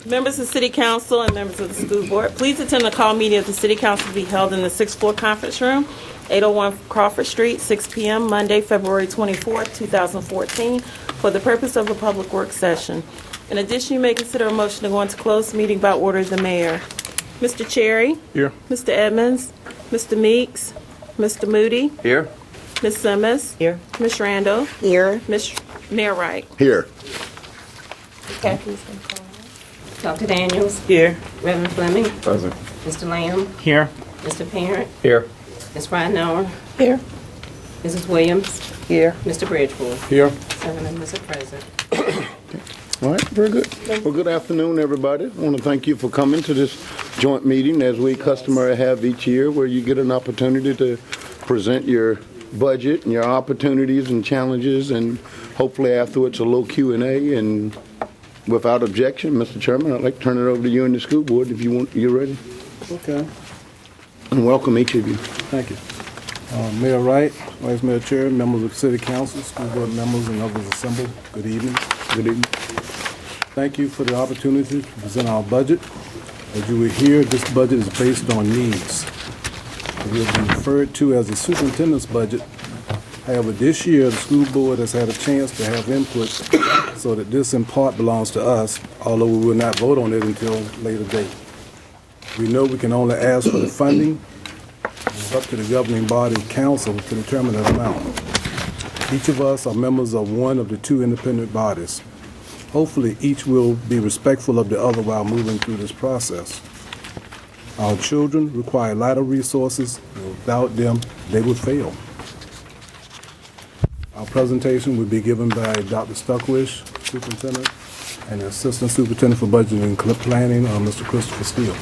Members of City Council and members of the school board, please attend the call meeting of the City Council to be held in the 6th floor conference room, 801 Crawford Street, 6 p.m., Monday, February 24th, 2014, for the purpose of a public work session. In addition, you may consider a motion to go into closed meeting by order of the mayor. Mr. Cherry? Here. Mr. Edmonds? Mr. Meeks? Mr. Moody? Here. Ms. Simmons? Here. Ms. Randall? Here. Mayor Wright? Here. Okay. Dr. Daniels. Here. Reverend Fleming. Present. Mr. Lamb. Here. Mr. Parent. Here. Ms. Ridenhour. Here. Mrs. Williams. Here. Mr. Bridgewater. Here. 7 and Mr. President. All right, very good. Well, good afternoon, everybody. I want to thank you for coming to this joint meeting, as we customary have each year, where you get an opportunity to present your budget and your opportunities and challenges, and hopefully afterwards a little Q&A. And without objection, Mr. Chairman, I'd like to turn it over to you and the school board if you're ready. Okay, And welcome each of you. thank you. Mayor Wright, Vice Mayor Cherry, members of City Council, school board members, and others assembled, good evening. Good evening. Thank you for the opportunity to present our budget. As you will hear, this budget is based on needs. It will be referred to as the superintendent's budget. However, this year, the school board has had a chance to have input so that this in part belongs to us, although we will not vote on it until a later date. We know we can only ask for the funding. It's up to the governing body council to determine that amount. Each of us are members of one of the two independent bodies. Hopefully, each will be respectful of the other while moving through this process. Our children require lighter resources, and without them, they would fail. Our presentation will be given by Dr. Stuckwish, Superintendent, and the Assistant Superintendent for Budget and Planning, Mr. Christopher Steele.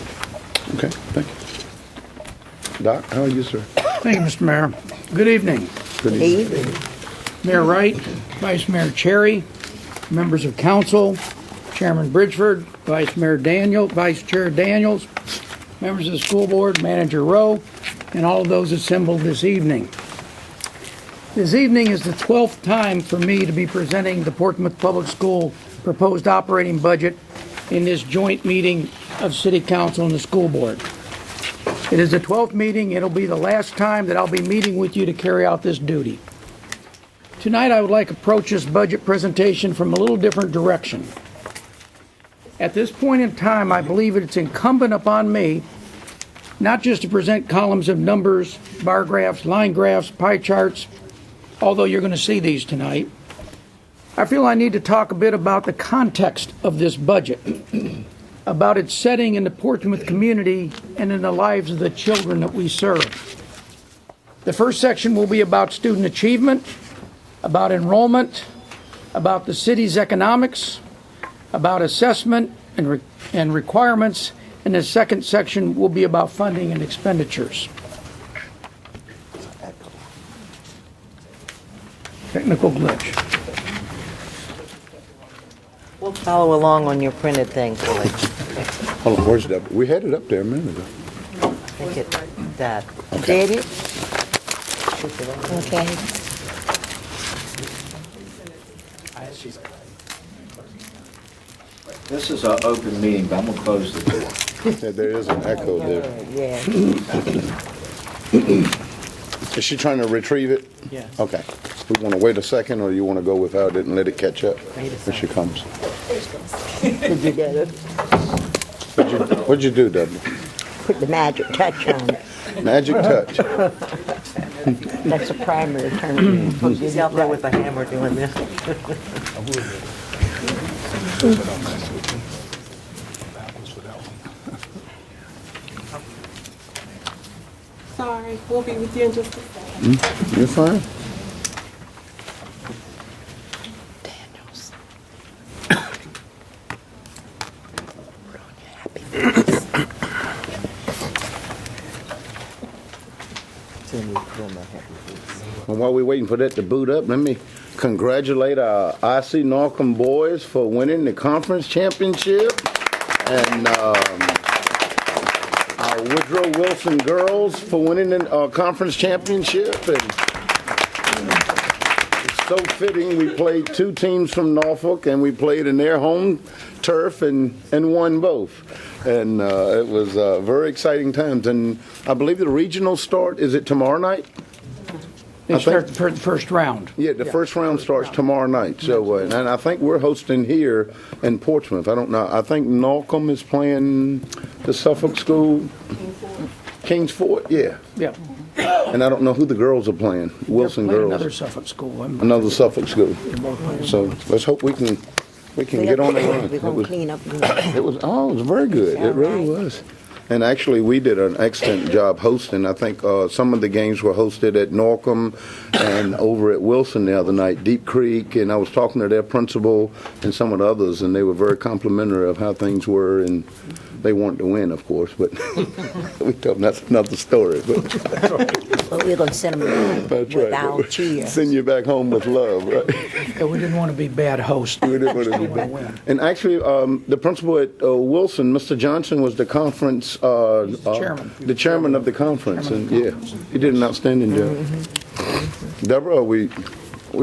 Okay, thank you. Doc, how are you, sir? Thank you, Mr. Mayor. Good evening. Good evening. Mayor Wright, Vice Mayor Cherry, members of council, Chairman Bridgeford, Vice Chair Daniels, members of the school board, Manager Rowe, and all of those assembled this evening. This evening is the 12th time for me to be presenting the Portsmouth Public School proposed operating budget in this joint meeting of City Council and the school board. It is the 12th meeting. It'll be the last time that I'll be meeting with you to carry out this duty. Tonight, I would like to approach this budget presentation from a little different direction. At this point in time, I believe it's incumbent upon me not just to present columns of numbers, bar graphs, line graphs, pie charts, although you're going to see these tonight. I feel I need to talk a bit about the context of this budget, about its setting in the Portsmouth community and in the lives of the children that we serve. The first section will be about student achievement, about enrollment, about the city's economics, about assessment and requirements, and the second section will be about funding and expenditures. Technical glitch. We'll follow along on your printed thing, Kelly. Hold on, where's that? We had it up there a minute ago. I think it, that. Did it? Okay. This is an open meeting, but I'm going to close the door. Yeah, there is an echo there. Yeah. Is she trying to retrieve it? Yes. Okay. We want to wait a second, or you want to go without it and let it catch up? Wait a Here she comes. Did you get it? What'd you do, Dudley? Put the magic touch on it. Magic touch. That's a primary term. She's out there with a hammer doing this. Sorry, we'll be with you in just a second. You're fine. Daniels. And while we're waiting for that to boot up, let me congratulate our IC Norcom boys for winning the conference championship, and our Woodrow Wilson girls for winning the conference championship. And so fitting. We played two teams from Norfolk, and we played in their home turf and won both. And it was very exciting times. And I believe the regional start, is it tomorrow night? They start the first round. Yeah, the first round starts tomorrow night. So, and I think we're hosting here in Portsmouth. I don't know. I think Norcom is playing the Suffolk School. Kings Fort, yeah. Yeah. And I don't know who the girls are playing. Wilson They're playing girls. Another Suffolk school. Another Suffolk school. So let's hope we can get on the run. We're going to clean up. It was very good. It really was. And actually, we did an excellent job hosting. I think some of the games were hosted at Norcom and over at Wilson the other night, Deep Creek. And I was talking to their principal and some of the others, and they were very complimentary of how things were. And they wanted to win, of course, but we told them that's another story. But We're going to send them that's with right. our cheers. Send you back home with love, right? Yeah, we didn't want to be bad hosts. We didn't want to be bad. And actually, the principal at Wilson, Mr. Johnson, was the conference chairman. The chairman of the conference, and yeah, he did an outstanding job. Deborah, are we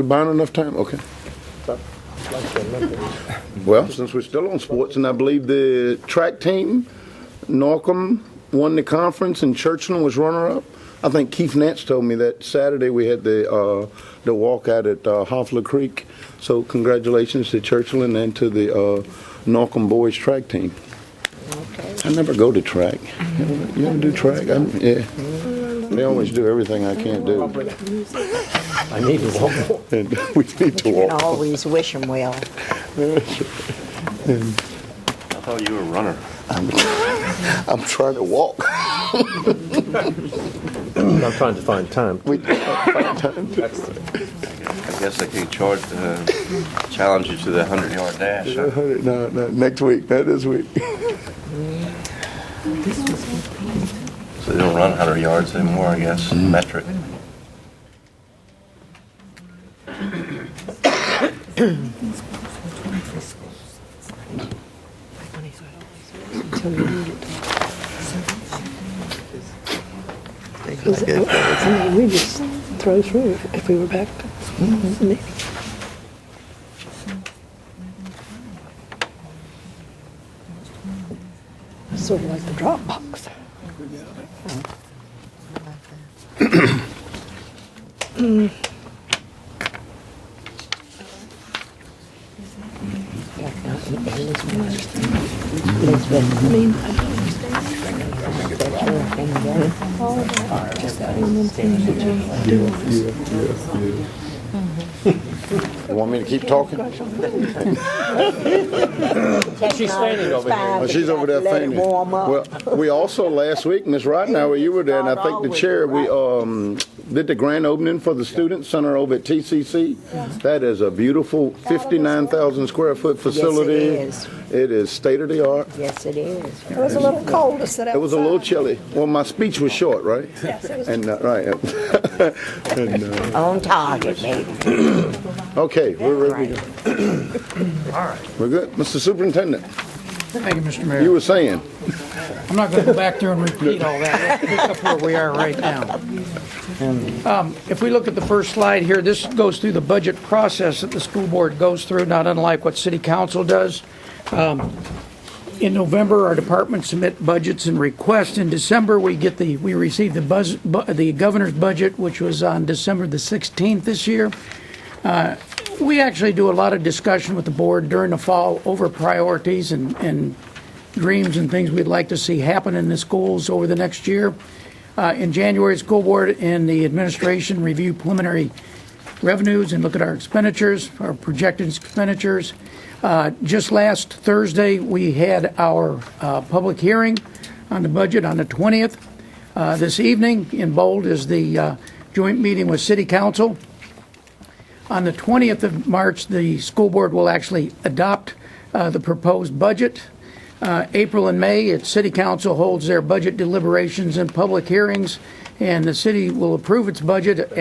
buying enough time? Okay. Well, since we're still on sports, and I believe the track team, Norcom, won the conference, and Churchland was runner-up. I think Keith Nance told me that Saturday we had the walk out at Hoffler Creek. So congratulations to Churchland and to the Norcom boys track team. Okay. I never go to track. You ever do track? Yeah. They always do everything I can't do. I need to walk more. And we need to You can walk. always wish them well. I thought you were a runner. I'm trying to walk. I'm trying to find time. We find time to- I guess they can challenge you to the 100-yard dash. Huh? No, next week, not this week. So they don't run 100 yards anymore, I guess, metric. We just throw through if we were back. Maybe. Sort of like the drop box. You want me to keep talking? She's standing over here. Oh, she's over there Let it fainting. warm up. Well, we also last week, Miss Rodnower, you were there, and I think the chair, we did the grand opening for the Student Center over at TCC. That is a beautiful 59,000 square foot facility. is. It is state of the art. Yes, it is. It was a little cold to sit outside. It was a little chilly. Well, my speech was short, right? Yes, it was. And right. And, On target, baby. okay, we're ready to go. All right. We're good, Mr. Superintendent. Thank you, Mr. Mayor. You were saying. I'm not going to go back there and repeat all that. Let's pick up where we are right now. If we look at the first slide here, this goes through the budget process that the school board goes through, not unlike what city council does. In November, our departments submit budgets and requests. In December, we receive the governor's budget, which was on December the 16th this year. We actually do a lot of discussion with the board during the fall over priorities and dreams and things we'd like to see happen in the schools over the next year. In January, the school board and the administration review preliminary revenues and look at our expenditures, our projected expenditures. Just last Thursday, we had our public hearing on the budget on the 20th. This evening, in bold, is the joint meeting with City Council. On the 20th of March, the school board will actually adopt the proposed budget. April and May, City Council holds their budget deliberations and public hearings, and the city will approve its budget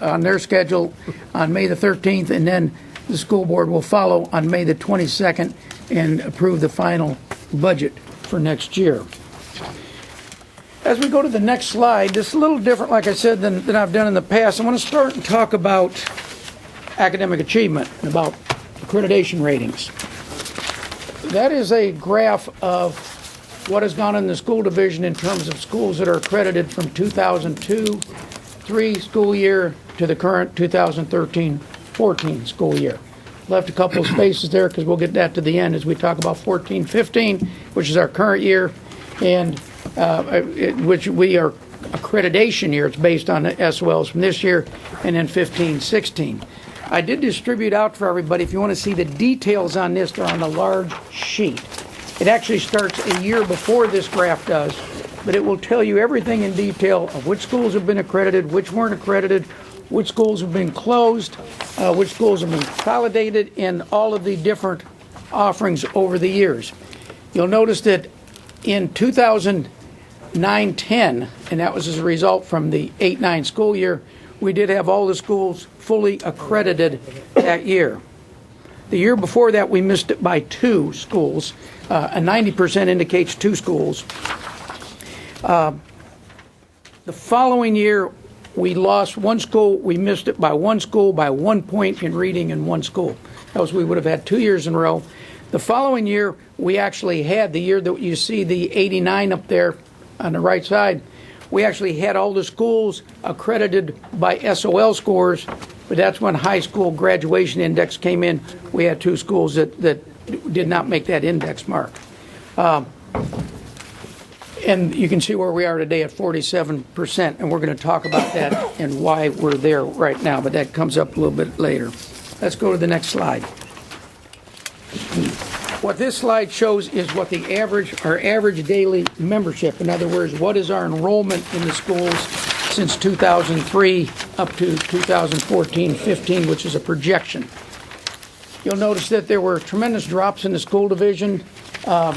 on their schedule on May the 13th, and then the school board will follow on May the 22nd and approve the final budget for next year. As we go to the next slide, this is a little different, like I said, than I've done in the past. I want to start and talk about academic achievement, and about accreditation ratings. That is a graph of what has gone in the school division in terms of schools that are accredited from 2002-3 school year to the current 2013-14 school year. Left a couple of spaces there because we'll get that to the end as we talk about 14-15, which is our current year, and which we are accreditation year. It's based on the SOLs from this year, and then 15-16. I did distribute out for everybody. If you want to see the details on this, they're on a large sheet. It actually starts a year before this graph does, but it will tell you everything in detail of which schools have been accredited, which weren't accredited, which schools have been closed, which schools have been consolidated, and all of the different offerings over the years. You'll notice that in 2009-10, and that was as a result from the 8-9 school year, we did have all the schools fully accredited that year. The year before that, we missed it by 2 schools. A 90% indicates 2 schools. The following year, we lost 1 school. We missed it by 1 school, by 1 point in reading in 1 school. Else we would have had 2 years in a row. The following year, we actually had the year that you see the 89 up there on the right side. We actually had all the schools accredited by SOL scores, but that's when high school graduation index came in. We had 2 schools that did not make that index mark. And you can see where we are today at 47%, and we're going to talk about that and why we're there right now, but that comes up a little bit later. Let's go to the next slide. What this slide shows is what our average daily membership, in other words, what is our enrollment in the schools since 2003 up to 2014-15, which is a projection. You'll notice that there were tremendous drops in the school division up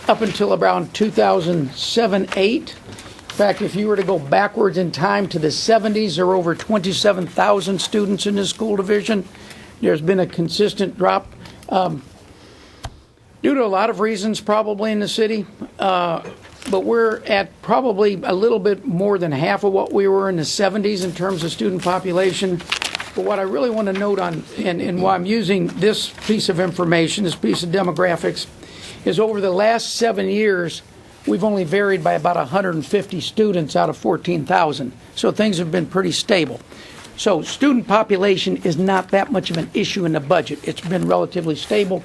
until around 2007-8. In fact, if you were to go backwards in time to the 70s, there were over 27,000 students in the school division. There's been a consistent drop due to a lot of reasons probably in the city, but we're at probably a little bit more than half of what we were in the 70s in terms of student population. But what I really want to note on, and why I'm using this piece of information, this piece of demographics, is over the last 7 years, we've only varied by about 150 students out of 14,000. So things have been pretty stable. So student population is not that much of an issue in the budget. It's been relatively stable.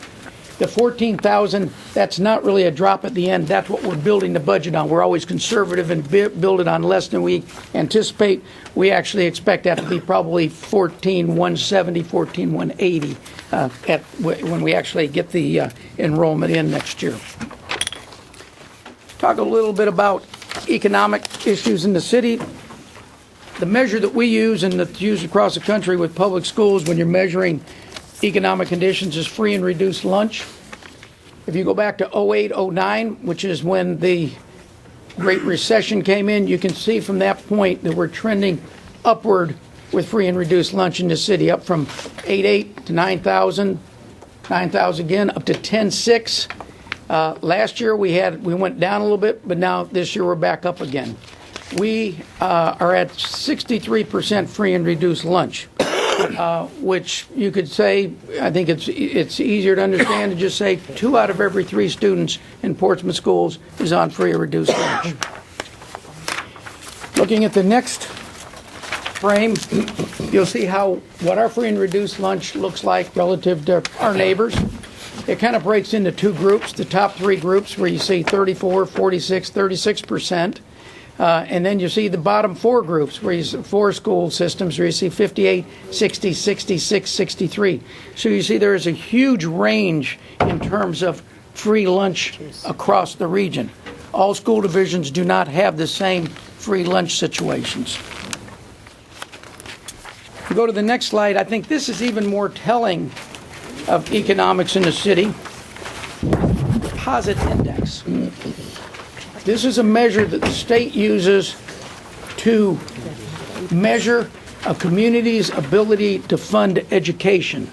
The 14,000, that's not really a drop at the end. That's what we're building the budget on. We're always conservative and build it on less than we anticipate. We actually expect that to be probably 14,170, 14,180 when we actually get the enrollment in next year. Talk a little bit about economic issues in the city. The measure that we use and that's used across the country with public schools when you're measuring economic conditions is free and reduced lunch. If you go back to 08-09, which is when the Great Recession came in, you can see from that point that we're trending upward with free and reduced lunch in the city, up from 8.8 to 9,000, 9,000 again, up to 10.6. Last year we went down a little bit, but now this year we're back up again. We are at 63% free and reduced lunch. Which you could say, I think it's easier to understand to just say 2 out of every 3 students in Portsmouth schools is on free or reduced lunch. Looking at the next frame, you'll see what our free and reduced lunch looks like relative to our neighbors. It kind of breaks into 2 groups, the top 3 groups where you see 34, 46, 36%. And then you see the bottom 4 groups, where you see 4 school systems, where you see 58, 60, 66, 63. So you see there is a huge range in terms of free lunch across the region. All school divisions do not have the same free lunch situations. If you go to the next slide, I think this is even more telling of economics in the city. Deposit index. This is a measure that the state uses to measure a community's ability to fund education.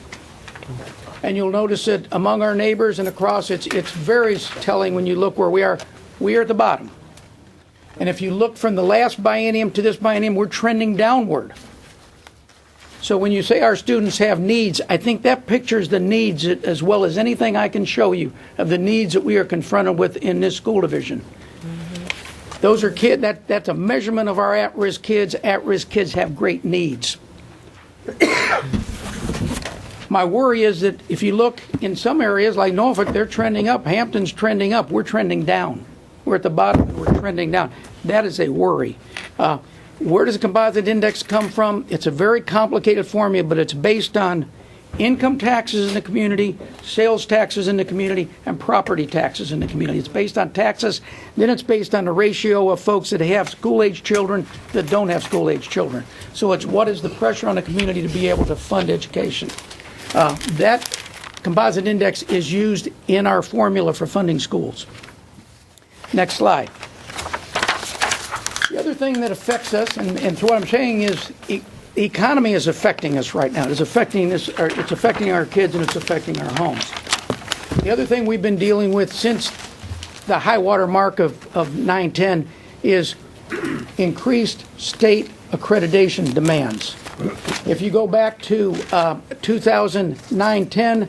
And you'll notice that among our neighbors and across, it's very telling when you look where we are. We are at the bottom. And if you look from the last biennium to this biennium, we're trending downward. So when you say our students have needs, I think that pictures the needs as well as anything I can show you of the needs that we are confronted with in this school division. Those are that's a measurement of our at-risk kids. At-risk kids have great needs. My worry is that if you look in some areas like Norfolk, they're trending up. Hampton's trending up. We're trending down. We're at the bottom. We're trending down. That is a worry. Where does the composite index come from? It's a very complicated formula, but it's based on income taxes in the community, sales taxes in the community, and property taxes in the community. It's based on taxes. Then it's based on the ratio of folks that have school-age children that don't have school-age children. So it's what is the pressure on the community to be able to fund education. That composite index is used in our formula for funding schools. Next slide. The other thing that affects us, and so what I'm saying is the economy is affecting us right now. It's affecting us, or it's affecting our kids, and it's affecting our homes. The other thing we've been dealing with since the high water mark of 9/10 is increased state accreditation demands. If you go back to 2009-10,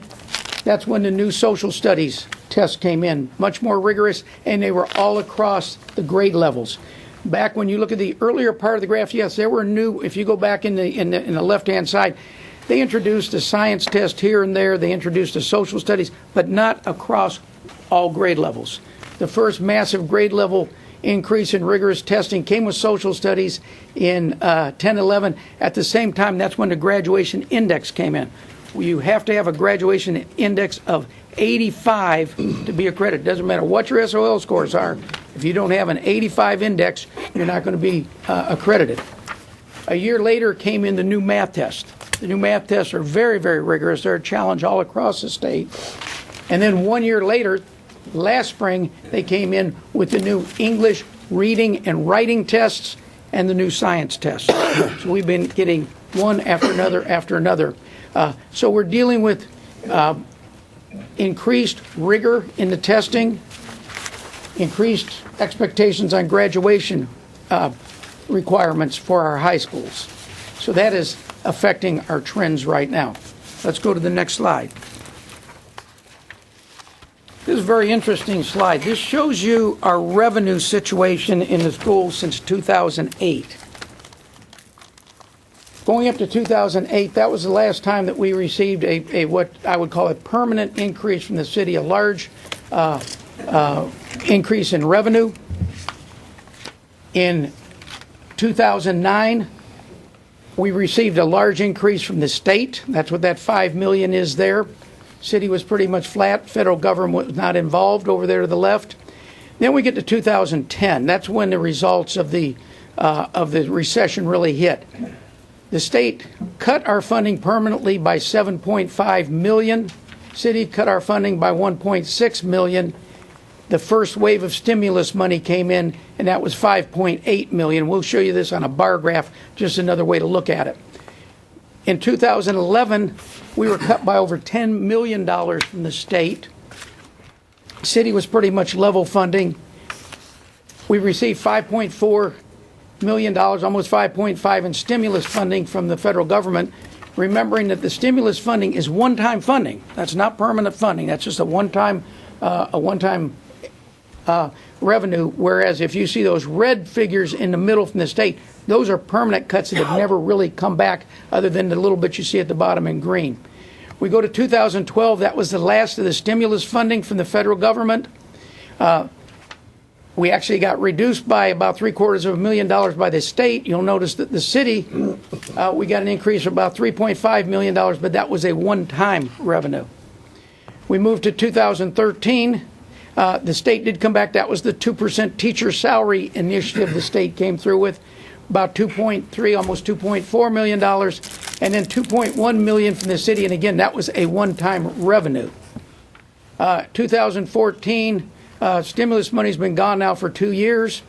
that's when the new social studies tests came in, much more rigorous, and they were all across the grade levels. Back when you look at the earlier part of the graph, yes, there were new. If you go back in the left-hand side, they introduced a science test here and there. They introduced a social studies, but not across all grade levels. The first massive grade level increase in rigorous testing came with social studies in 10-11. At the same time, that's when the graduation index came in. You have to have a graduation index of 85 to be accredited. Doesn't matter what your SOL scores are. If you don't have an 85 index, you're not going to be accredited. A year later came in the new math test. The new math tests are very, very rigorous. They're a challenge all across the state. And then 1 year later, last spring, they came in with the new English reading and writing tests and the new science tests. So we've been getting one after another after another. So we're dealing with increased rigor in the testing, increased expectations on graduation requirements for our high schools. So that is affecting our trends right now. Let's go to the next slide. This is a very interesting slide. This shows you our revenue situation in the schools since 2008. Going up to 2008, that was the last time that we received a what I would call a permanent increase from the city, a large increase in revenue. In 2009, we received a large increase from the state. That's what that $5 million is there. City was pretty much flat. Federal government was not involved over there to the left. Then we get to 2010. That's when the results of the recession really hit. The state cut our funding permanently by $7.5 million. City cut our funding by $1.6 million. The first wave of stimulus money came in, and that was $5.8 million. We'll show you this on a bar graph, just another way to look at it. In 2011, we were cut by over $10 million from the state. City was pretty much level funding. We received $5.4 million, almost 5.5 in stimulus funding from the federal government, remembering that the stimulus funding is one-time funding. That's not permanent funding. That's just a one-time revenue, whereas if you see those red figures in the middle from the state, those are permanent cuts that have never really come back other than the little bit you see at the bottom in green. We go to 2012, that was the last of the stimulus funding from the federal government. We actually got reduced by about $750,000 by the state. You'll notice that the city, we got an increase of about $3.5 million, but that was a one-time revenue. We moved to 2013. The state did come back. That was the 2% teacher salary initiative the state came through with, about $2.3, almost $2.4 million, and then $2.1 million from the city. And again, that was a one-time revenue. 2014, stimulus money's been gone now for 2 years.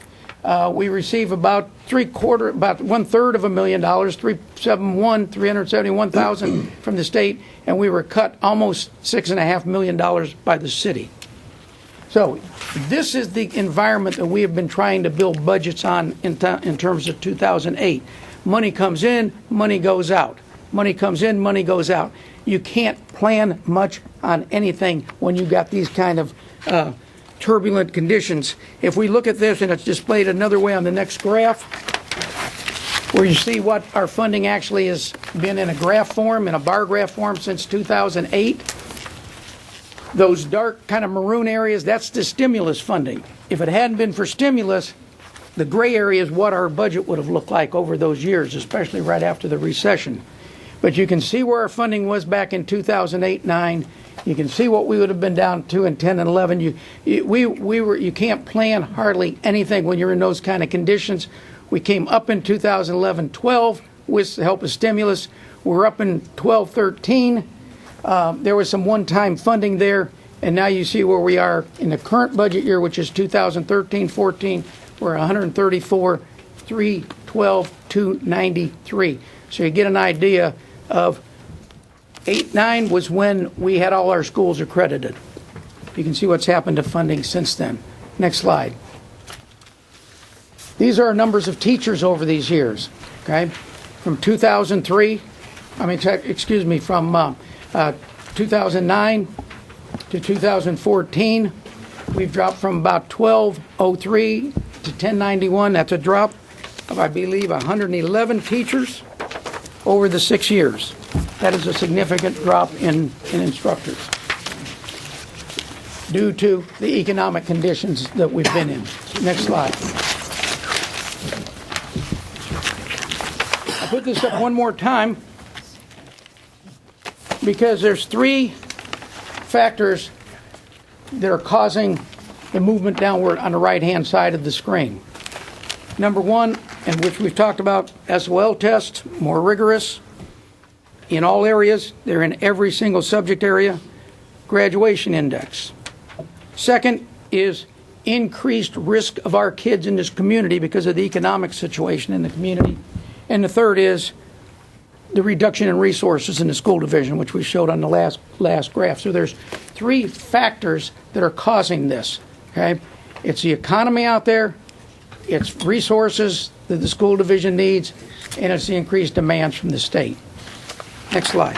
We receive about one-third of $1 million, $371,000 from the state, and we were cut almost $6.5 million by the city. So this is the environment that we have been trying to build budgets on in terms of 2008. Money comes in, money goes out. Money comes in, money goes out. You can't plan much on anything when you've got these kind of turbulent conditions. If we look at this, and it's displayed another way on the next graph, where you see what our funding actually has been in a graph form, in a bar graph form since 2008. Those dark kind of maroon areas, that's the stimulus funding. If it hadn't been for stimulus, the gray area is what our budget would have looked like over those years, especially right after the recession. But you can see where our funding was back in 2008-9. You can see what we would have been down to in 10 and 11. You can't plan hardly anything when you're in those kind of conditions. We came up in 2011-12 with the help of stimulus. We're up in 12-13. There was some one-time funding there, and now you see where we are in the current budget year, which is 2013-14. We're 134, 312, 293. So you get an idea of 8-9 was when we had all our schools accredited. You can see what's happened to funding since then. Next slide. These are our numbers of teachers over these years. Okay, from 2003, from 2009 to 2014, we've dropped from about 1203 to 1091. That's a drop of, I believe, 111 teachers over the 6 years. That is a significant drop in instructors due to the economic conditions that we've been in. Next slide. I'll put this up one more time because there's three factors that are causing the movement downward on the right-hand side of the screen. Number one, and which we've talked about, SOL tests, more rigorous in all areas. They're in every single subject area. Graduation index. Second is increased risk of our kids in this community because of the economic situation in the community. And the third is the reduction in resources in the school division, which we showed on the last graph. So there's three factors that are causing this. Okay, it's the economy out there, it's resources that the school division needs, and it's the increased demands from the state. Next slide.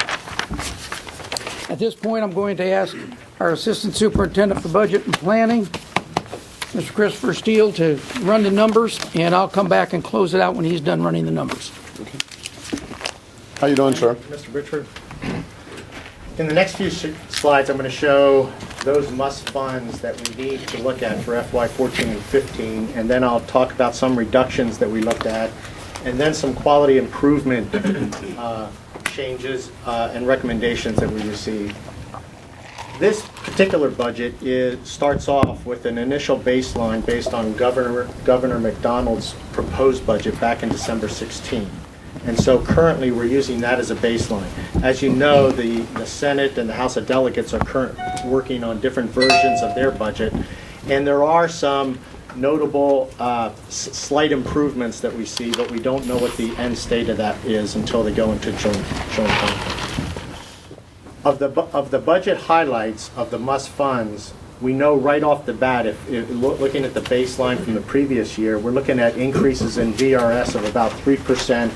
At this point, I'm going to ask our Assistant Superintendent for Budget and Planning, Mr. Christopher Steele, to run the numbers, and I'll come back and close it out when he's done running the numbers. Okay. How you doing, sir? Mr. Richard. In the next few slides, I'm going to show those must funds that we need to look at for FY14 and 15, and then I'll talk about some reductions that we looked at, and then some quality improvement changes and recommendations that we received. This particular budget starts off with an initial baseline based on Governor McDonald's proposed budget back in December 16. And so currently we're using that as a baseline. As you know, the Senate and the House of Delegates are working on different versions of their budget, and there are some notable slight improvements that we see, but we don't know what the end state of that is until they go into joint conference. Of the budget highlights of the must funds, we know right off the bat, if looking at the baseline from the previous year, we're looking at increases in VRS of about 3%,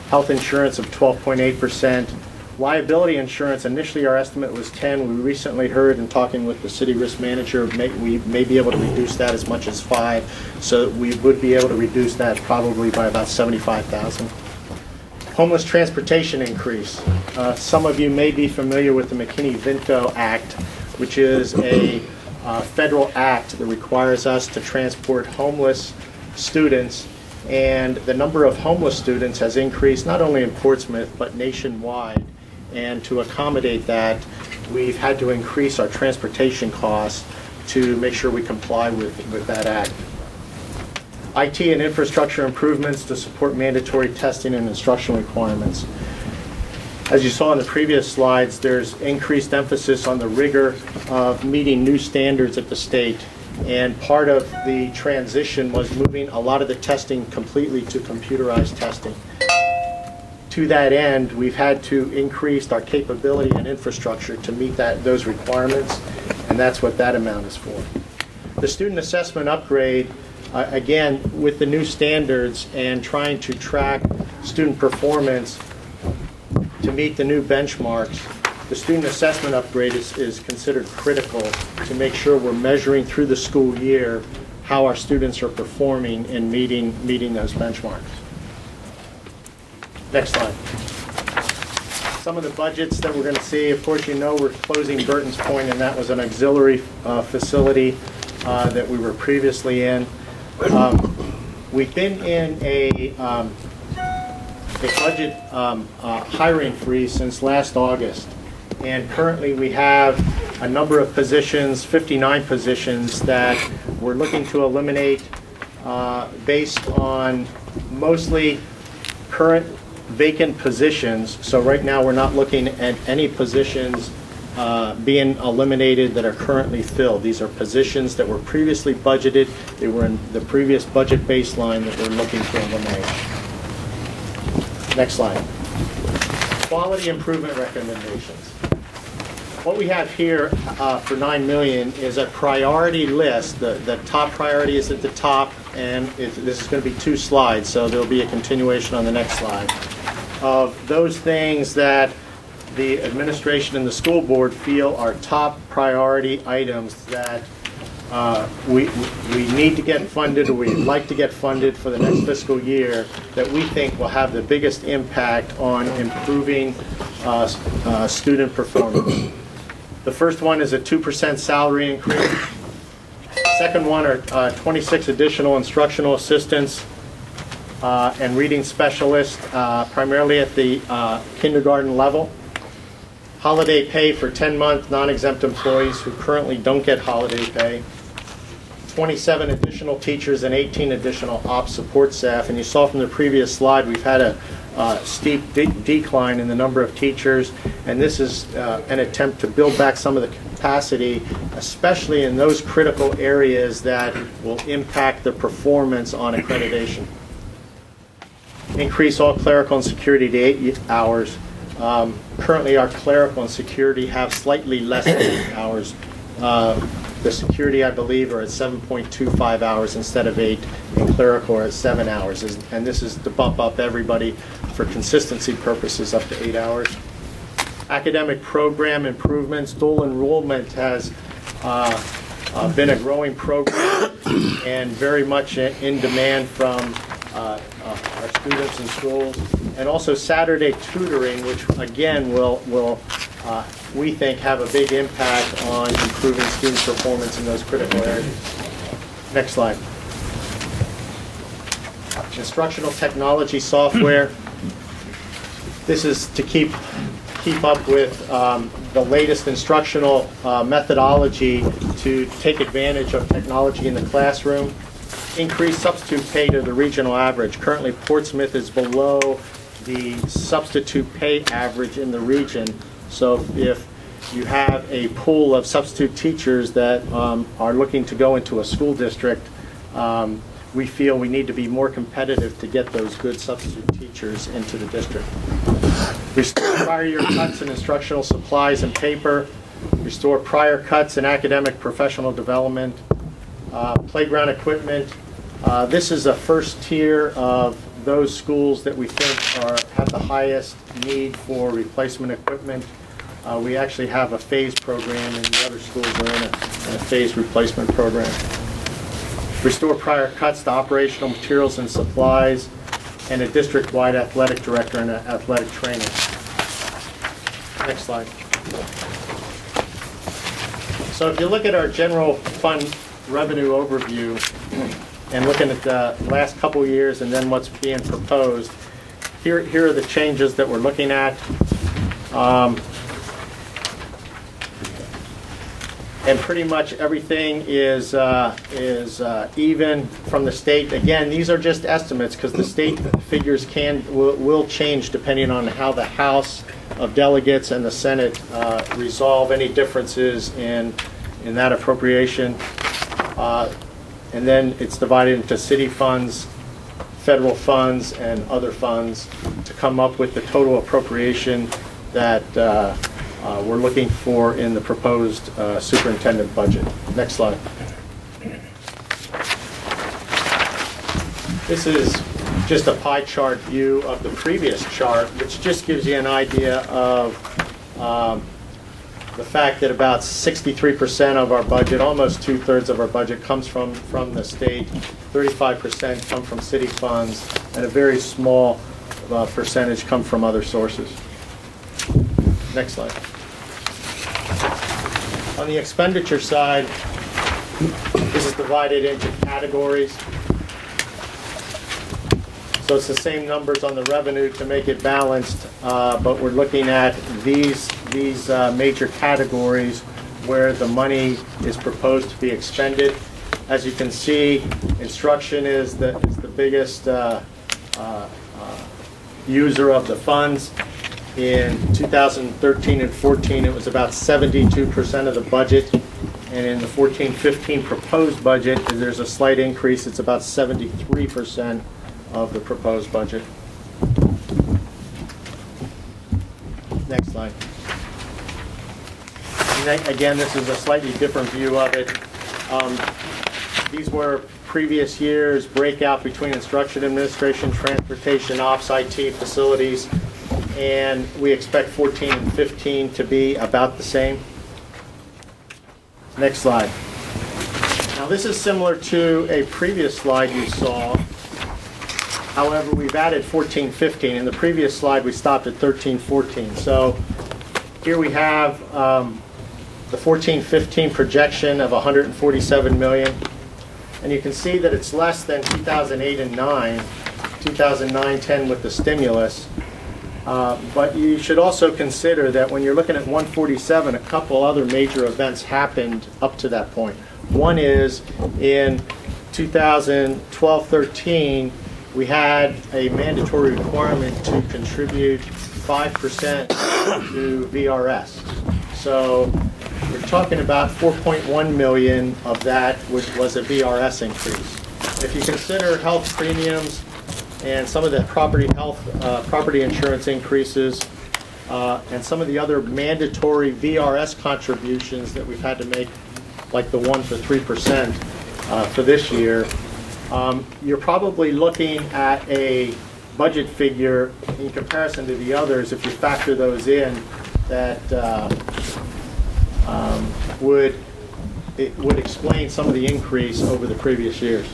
health insurance of 12.8%, liability insurance, initially our estimate was 10. We recently heard in talking with the city risk manager, we may be able to reduce that as much as 5, so we would be able to reduce that probably by about $75,000. Homeless transportation increase. Some of you may be familiar with the McKinney-Vento Act, which is a federal act that requires us to transport homeless students, and the number of homeless students has increased not only in Portsmouth but nationwide, and to accommodate that we've had to increase our transportation costs to make sure we comply with that act. IT and infrastructure improvements to support mandatory testing and instructional requirements. As you saw in the previous slides, there's increased emphasis on the rigor of meeting new standards at the state, and part of the transition was moving a lot of the testing completely to computerized testing. To that end, we've had to increase our capability and infrastructure to meet those requirements, and that's what that amount is for. The student assessment upgrade, again, with the new standards and trying to track student performance, to meet the new benchmarks, the student assessment upgrade is considered critical to make sure we're measuring through the school year how our students are performing in meeting those benchmarks. Next slide. Some of the budgets that we're going to see, of course, you know we're closing Burton's Point, and that was an auxiliary facility that we were previously in. We've been in a budget hiring freeze since last August, and currently we have a number of positions, 59 positions, that we're looking to eliminate based on mostly current vacant positions. So right now we're not looking at any positions being eliminated that are currently filled. These are positions that were previously budgeted. They were in the previous budget baseline that we're looking to eliminate. Next slide. Quality improvement recommendations. What we have here for $9 million is a priority list. The top priority is at the top, and this is going to be 2 slides, so there'll be a continuation on the next slide, of those things that the administration and the school board feel are top priority items that we need to get funded, or we'd like to get funded for the next fiscal year, that we think will have the biggest impact on improving student performance. The first one is a 2% salary increase. Second one are 26 additional instructional assistants and reading specialists, primarily at the kindergarten level. Holiday pay for 10-month non-exempt employees who currently don't get holiday pay. 27 additional teachers and 18 additional ops support staff. And you saw from the previous slide, we've had a steep decline in the number of teachers, and this is an attempt to build back some of the capacity, especially in those critical areas that will impact the performance on accreditation. Increase all clerical and security to 8 hours. Currently, our clerical and security have slightly less than 8 hours. The security, I believe, are at 7.25 hours instead of 8, and clerical are at 7 hours. And this is to bump up everybody for consistency purposes up to 8 hours. Academic program improvements. Dual enrollment has been a growing program and very much in demand from our students and schools. And also Saturday tutoring, which again will we think have a big impact on improving student performance in those critical areas. Next slide. Instructional technology software. This is to keep up with the latest instructional methodology to take advantage of technology in the classroom. Increase substitute pay to the regional average. Currently, Portsmouth is below the substitute pay average in the region. So if you have a pool of substitute teachers that are looking to go into a school district, we feel we need to be more competitive to get those good substitute teachers into the district. Restore prior year cuts in instructional supplies and paper. Restore prior cuts in academic professional development. Playground equipment. This is a first tier of those schools that we think have the highest need for replacement equipment. We actually have a phased program, and the other schools are in a phased replacement program. Restore prior cuts to operational materials and supplies, and a district-wide athletic director and athletic trainer. Next slide. So if you look at our general fund revenue overview and looking at the last couple years and then what's being proposed, here are the changes that we're looking at. And pretty much everything is even from the state. Again, these are just estimates because the state figures will change depending on how the House of Delegates and the Senate resolve any differences in that appropriation. And then it's divided into city funds, federal funds, and other funds to come up with the total appropriation that we're looking for in the proposed superintendent budget. Next slide. This is just a pie chart view of the previous chart, which just gives you an idea of the fact that about 63% of our budget, almost 2/3 of our budget, comes from the state, 35% come from city funds, and a very small percentage come from other sources. Next slide. On the expenditure side, this is divided into categories. So it's the same numbers on the revenue to make it balanced, but we're looking at these major categories where the money is proposed to be expended. As you can see, instruction is the biggest user of the funds. In 2013 and 14, it was about 72% of the budget. And in the 14-15 proposed budget, there's a slight increase. It's about 73% of the proposed budget. Next slide. And again, this is a slightly different view of it. These were previous years' breakout between instruction administration, transportation, ops, IT, facilities, and we expect 14 and 15 to be about the same. Next slide. Now this is similar to a previous slide you saw. However, we've added 14, 15. In the previous slide, we stopped at 13, 14. So here we have the 14, 15 projection of 147 million. And you can see that it's less than 2008 and 9, 2009, 10 with the stimulus. But you should also consider that when you're looking at 147, a couple other major events happened up to that point. One is in 2012-13, we had a mandatory requirement to contribute 5% to VRS. So we're talking about 4.1 million of that, which was a VRS increase. If you consider health premiums and some of the property insurance increases, and some of the other mandatory VRS contributions that we've had to make, like the 1 for 3% for this year, you're probably looking at a budget figure in comparison to the others, if you factor those in, that would explain some of the increase over the previous years.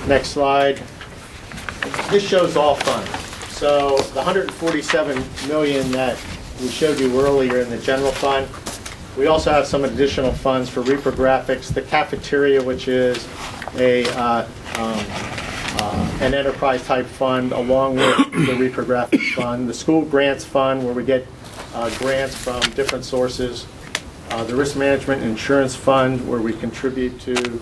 Next slide. This shows all funds. So the 147 million that we showed you earlier in the general fund, we also have some additional funds for reprographics, the cafeteria, which is an enterprise type fund, along with the reprographics fund, the school grants fund, where we get grants from different sources, the risk management and insurance fund, where we contribute to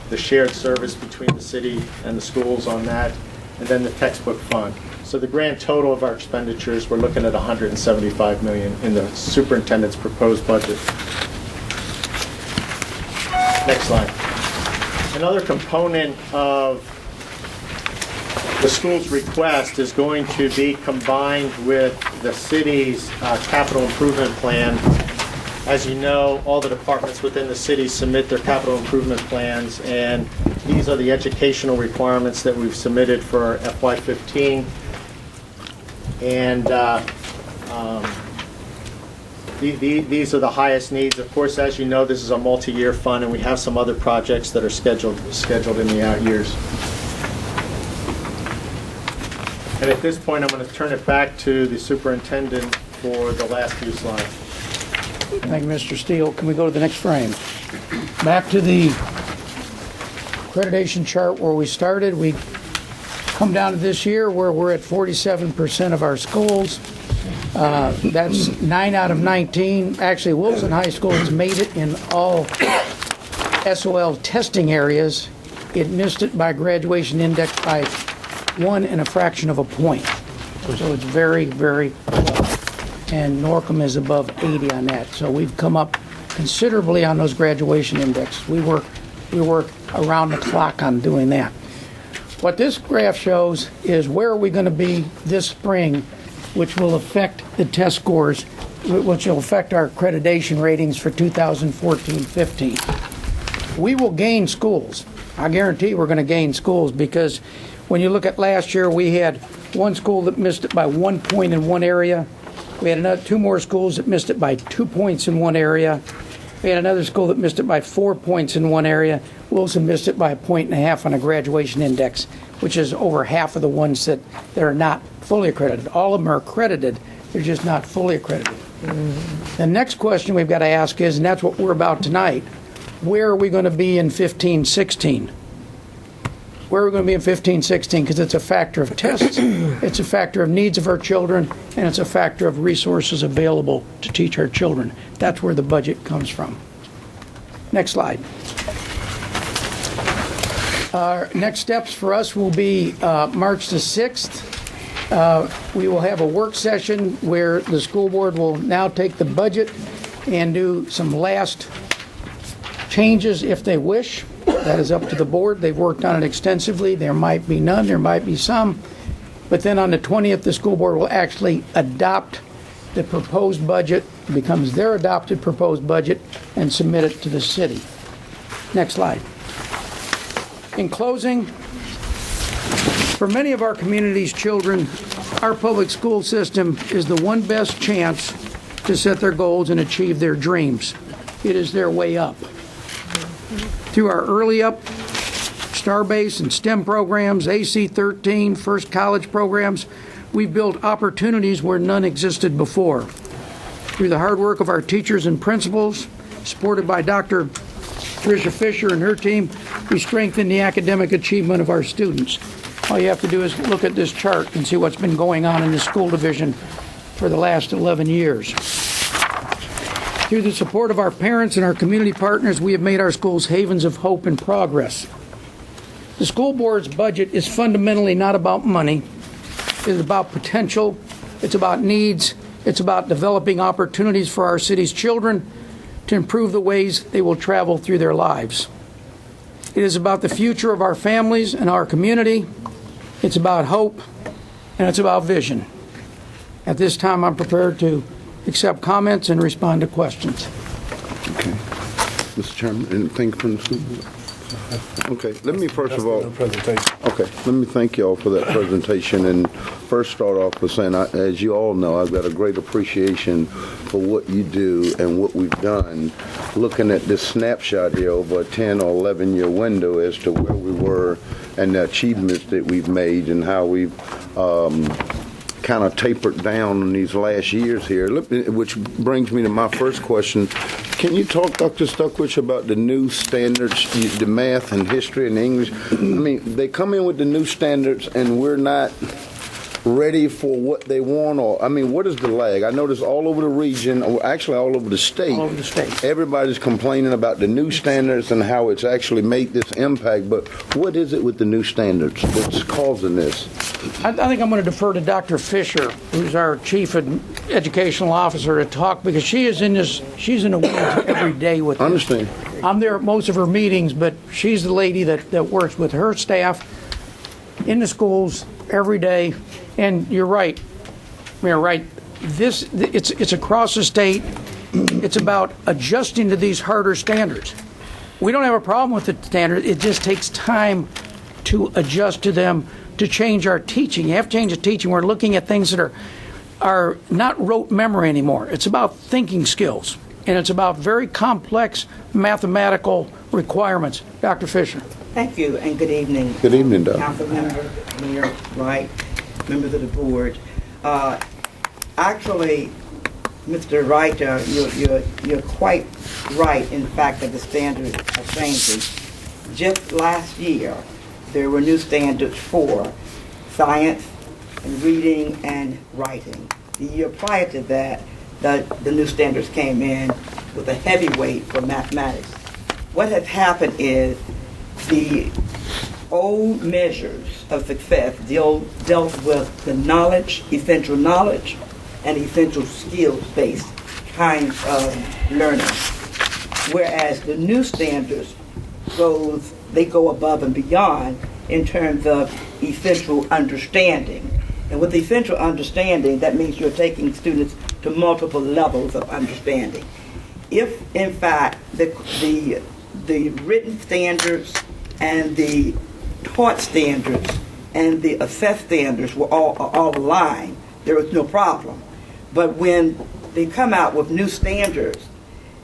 the shared service between the city and the schools on that, and then the textbook fund. So the grand total of our expenditures, we're looking at 175 million in the superintendent's proposed budget. Next slide. Another component of the school's request is going to be combined with the city's capital improvement plan. As you know, all the departments within the city submit their capital improvement plans, and these are the educational requirements that we've submitted for FY15. And these are the highest needs. Of course, as you know, this is a multi-year fund, and we have some other projects that are scheduled in the out years. And at this point, I'm going to turn it back to the superintendent for the last few slides. Thank you, Mr. Steele. Can we go to the next frame? Back to the accreditation chart where we started. We come down to this year where we're at 47% of our schools. That's 9 out of 19. Actually, Wilson High School has made it in all SOL testing areas. It missed it by graduation index by 1 and a fraction of a point. So it's very, very low. And Norcom is above 80 on that. So we've come up considerably on those graduation index. We work around the clock on doing that. What this graph shows is where are we going to be this spring, which will affect the test scores, which will affect our accreditation ratings for 2014-15. We will gain schools. I guarantee we're going to gain schools, because when you look at last year, we had one school that missed it by 1 point in one area. We had another 2 more schools that missed it by 2 points in one area. We had another school that missed it by 4 points in one area. Wilson missed it by 1.5 points on a graduation index, which is over half of the ones that are not fully accredited. All of them are accredited, they're just not fully accredited. The next question we've got to ask is, and that's what we're about tonight, where are we going to be in 15-16? Where are we going to be in 15-16? Because it's a factor of tests, it's a factor of needs of our children, and it's a factor of resources available to teach our children. That's where the budget comes from. Next slide. Next steps for us will be March the 6th. We will have a work session where the school board will now take the budget and do some last changes if they wish. That is up to the board. They've worked on it extensively. There might be none, there might be some. But then on the 20th, the school board will actually adopt the proposed budget, becomes their adopted proposed budget, and submit it to the city. Next slide. In closing, for many of our community's children, our public school system is the one best chance to set their goals and achieve their dreams. It is their way up. Through our Early Up, STAR-based and STEM programs, AC-13, First College programs, we've built opportunities where none existed before. Through the hard work of our teachers and principals, supported by Dr. Tricia Fisher and her team, we strengthen the academic achievement of our students. All you have to do is look at this chart and see what's been going on in the school division for the last 11 years. Through the support of our parents and our community partners, we have made our schools havens of hope and progress. The school board's budget is fundamentally not about money. It is about potential. It's about needs. It's about developing opportunities for our city's children to improve the ways they will travel through their lives. It is about the future of our families and our community. It's about hope, and it's about vision. At this time, I'm prepared to accept comments and respond to questions. Okay. Mr. Chairman, anything from the school board? Okay, let me first of all, okay, let me thank you all for that presentation, and first start off with saying, as you all know, I've got a great appreciation for what you do and what we've done, looking at this snapshot here over a 10 or 11 year window as to where we were and the achievements that we've made and how we've kind of tapered down in these last years here, which brings me to my first question. Can you talk, Dr. Stuckwich, about the new standards, the math and history and English? I mean, they come in with the new standards and we're not ready for what they want, or, I mean, what is the lag? I notice all over the region, or actually all over the state, everybody's complaining about the new standards and how it's actually made this impact, but what is it with the new standards that's causing this? I think I'm going to defer to Dr. Fisher, who's our Chief Educational Officer, to talk, because she's in the weeds every day with I understand. I'm there at most of her meetings, but she's the lady that works with her staff in the schools every day. And you're right, Mayor, right. It's across the state. It's about adjusting to these harder standards. We don't have a problem with the standards. It just takes time to adjust to them, to change our teaching. You have to change the teaching. We're looking at things that are not rote memory anymore. It's about thinking skills, and it's about very complex mathematical requirements. Dr. Fisher. Thank you, and good evening. Good evening, Doc. Council member, Mayor Wright, members of the board. Actually, Mr. Wright, you're quite right in the fact that the standards are changing. Just last year, there were new standards for science and reading and writing. The year prior to that, the new standards came in with a heavy weight for mathematics. What has happened is the old measures of success dealt with the knowledge, essential knowledge, and essential skills-based kinds of learning. Whereas the new standards they go above and beyond in terms of essential understanding. And with essential understanding, that means you're taking students to multiple levels of understanding. If, in fact, the written standards and the taught standards and the assessed standards were all aligned, there was no problem. But when they come out with new standards,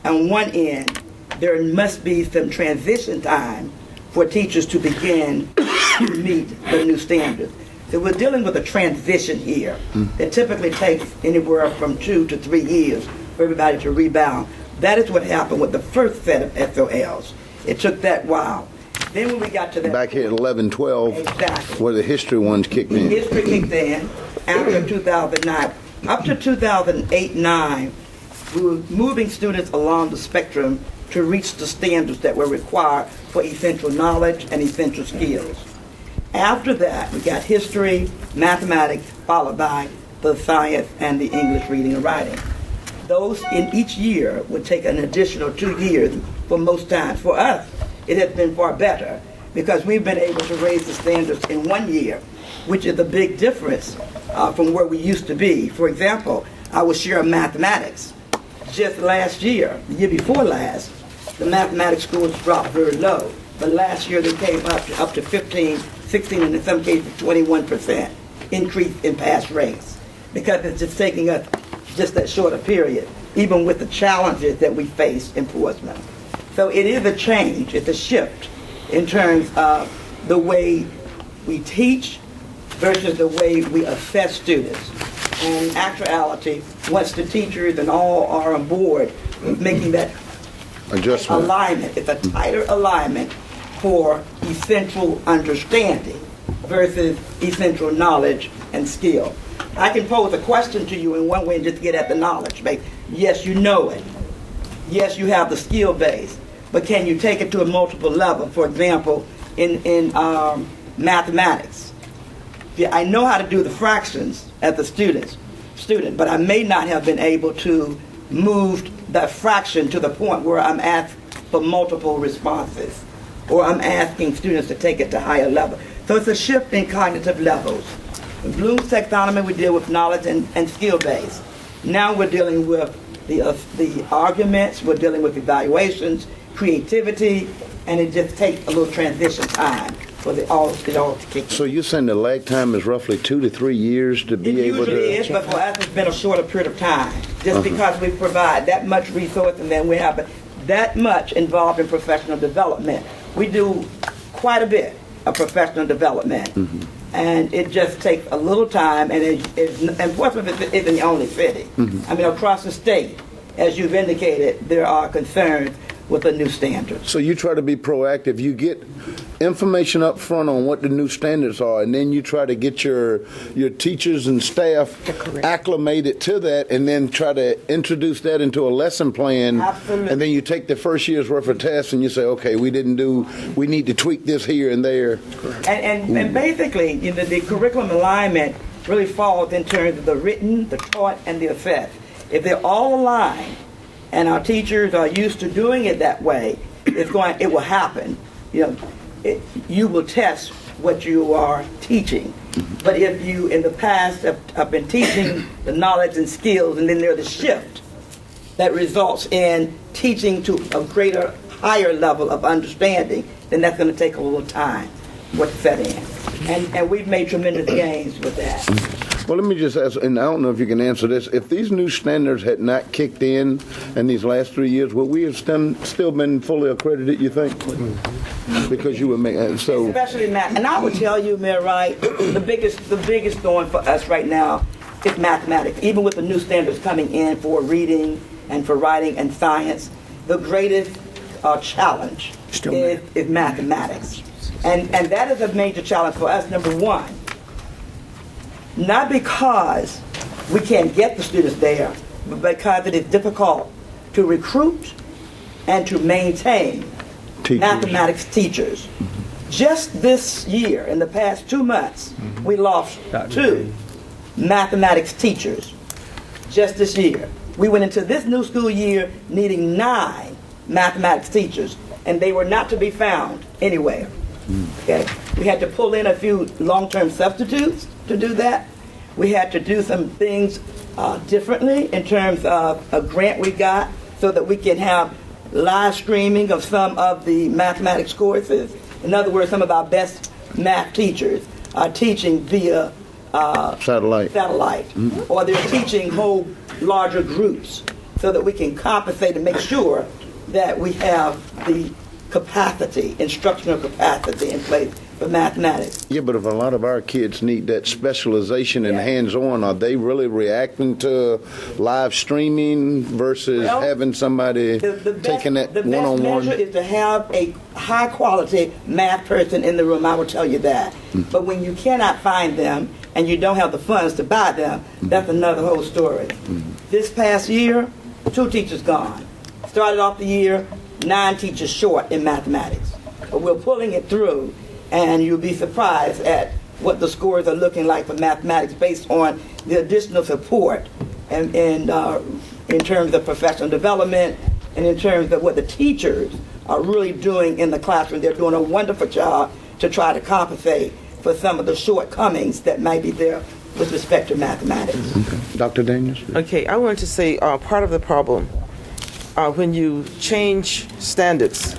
on one end, there must be some transition time for teachers to begin to meet the new standards. So we're dealing with a transition here that typically takes anywhere from 2 to 3 years for everybody to rebound. That is what happened with the first set of SOLs. It took that while. Then when we got to that... Back here at 11, 12, exactly, where the history ones kicked in. history kicked in after 2009. Up to 2008-9, we were moving students along the spectrum to reach the standards that were required for essential knowledge and essential skills. After that, we got history, mathematics, followed by the science and the English reading and writing. Those in each year would take an additional 2 years for most times. For us, it has been far better because we've been able to raise the standards in 1 year, which is a big difference from where we used to be. For example, I will share mathematics. Just last year, the year before last, the mathematics scores dropped very low. But last year they came up to 15, 16, and in some cases 21% increase in pass rates because it's just taking us just that short a period, even with the challenges that we face in Portsmouth. So it is a change, it's a shift in terms of the way we teach versus the way we assess students. And in actuality, once the teachers and all are on board with making that Adjustment. alignment, it's a tighter alignment for essential understanding versus essential knowledge and skill. I can pose a question to you in one way and just get at the knowledge base. Yes, you know it. Yes, you have the skill base. But can you take it to a multiple level? For example, in mathematics. Yeah, I know how to do the fractions as a student, but I may not have been able to move that fraction to the point where I'm asked for multiple responses, or I'm asking students to take it to higher level. So it's a shift in cognitive levels. In Bloom's taxonomy, we deal with knowledge and skill base. Now we're dealing with the arguments, we're dealing with evaluations, creativity, and it just takes a little transition time for it all to kick in. So you're saying the lag time is roughly 2 to 3 years to be able to... It usually is, but for us it's been a shorter period of time, just because we provide that much resource and then we have that much involved in professional development. We do quite a bit of professional development, and it just takes a little time, and Portsmouth isn't the only city. I mean, across the state, as you've indicated, there are concerns with the new standards. So you try to be proactive. You get information up front on what the new standards are, and then you try to get your teachers and staff acclimated to that, and then try to introduce that into a lesson plan. Absolutely. And then you take the first year's worth of tests and you say, okay, we need to tweak this here and there. And basically, the curriculum alignment really falls in terms of the written, the taught, and the assessed. If they're all aligned, and our teachers are used to doing it that way, it will happen. You will test what you are teaching. But if you, in the past, have been teaching the knowledge and skills, and then there's a shift that results in teaching to a greater, higher level of understanding, then that's going to take a little time to set in. And we've made tremendous gains with that. Well, let me just ask, and I don't know if you can answer this. If these new standards had not kicked in these last 3 years, would we have still been fully accredited, you think? Because you would make so. Especially math. And I would tell you, Mayor Wright, the biggest thorn for us right now is mathematics. Even with the new standards coming in for reading and for writing and science, the greatest challenge is mathematics. And that is a major challenge for us, number one. Not because we can't get the students there, but because it is difficult to recruit and to maintain mathematics teachers. Just this year, in the past 2 months, we lost 2 mathematics teachers. Just this year. We went into this new school year needing 9 mathematics teachers, and they were not to be found anywhere. Okay? We had to pull in a few long-term substitutes to do that. We had to do some things differently in terms of a grant we got so that we can have live streaming of some of the mathematics courses. In other words, some of our best math teachers are teaching via Satellite. or they're teaching whole larger groups so that we can compensate and make sure that we have the capacity, instructional capacity in place for mathematics. Yeah, but if a lot of our kids need that specialization and hands-on, are they really reacting to live streaming versus Well, having somebody taking that the best one-on-one? measure is to have a high-quality math person in the room, I will tell you that. But when you cannot find them and you don't have the funds to buy them, that's another whole story. This past year, 2 teachers gone. Started off the year, 9 teachers short in mathematics. But we're pulling it through, and you'll be surprised at what the scores are looking like for mathematics based on the additional support and in terms of professional development and in terms of what the teachers are really doing in the classroom. They're doing a wonderful job to try to compensate for some of the shortcomings that might be there with respect to mathematics. Dr. Daniels? Okay, I wanted to say part of the problem when you change standards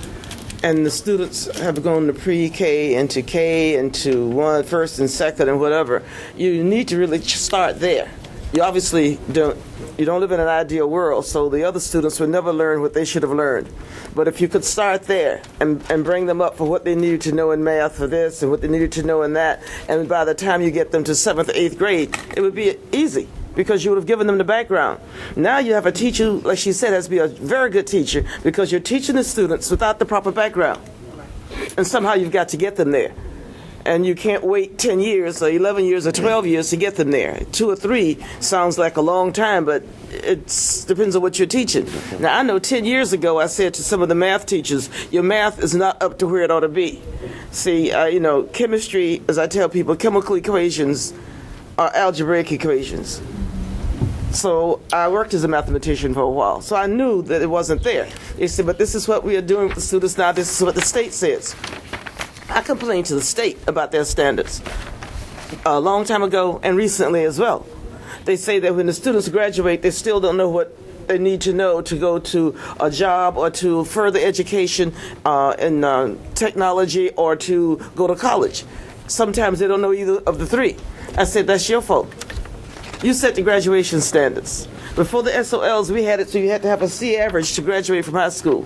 and the students have gone to pre-K and to K and to first and second and whatever, you need to really start there. You obviously don't live in an ideal world, so the other students will never learn what they should have learned. But if you could start there and bring them up for what they needed to know in math for this and what they needed to know in that, and by the time you get them to 7th or 8th grade, it would be easy because you would have given them the background. Now you have a teacher, like she said, has to be a very good teacher because you're teaching the students without the proper background. And somehow you've got to get them there. And you can't wait 10 years or 11 years or 12 years to get them there. 2 or 3 sounds like a long time, but it depends on what you're teaching. Now, I know 10 years ago I said to some of the math teachers, your math is not up to where it ought to be. See, chemistry, as I tell people, chemical equations are algebraic equations. So I worked as a mathematician for a while, so I knew that it wasn't there. They said, but this is what we are doing with the students now, this is what the state says. I complained to the state about their standards a long time ago and recently as well. They say that when the students graduate, they still don't know what they need to know to go to a job or to further education in technology or to go to college. Sometimes they don't know either of the 3. I said, that's your fault. You set the graduation standards. Before the SOLs, we had it so you had to have a C average to graduate from high school.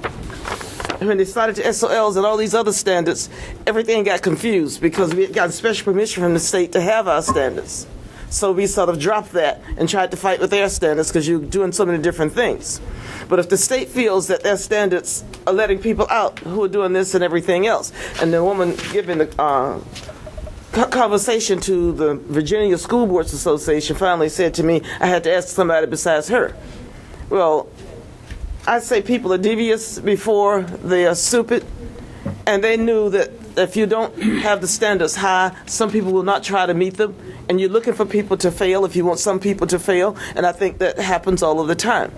And when they started the SOLs and all these other standards, everything got confused because we had gotten special permission from the state to have our standards. So we sort of dropped that and tried to fight with their standards because you're doing so many different things. But if the state feels that their standards are letting people out who are doing this and everything else, and the woman giving the conversation to the Virginia School Boards Association finally said to me, I had to ask somebody besides her. Well, I say people are devious before they are stupid, and they knew that if you don't have the standards high, some people will not try to meet them, and you're looking for people to fail if you want some people to fail, and I think that happens all of the time.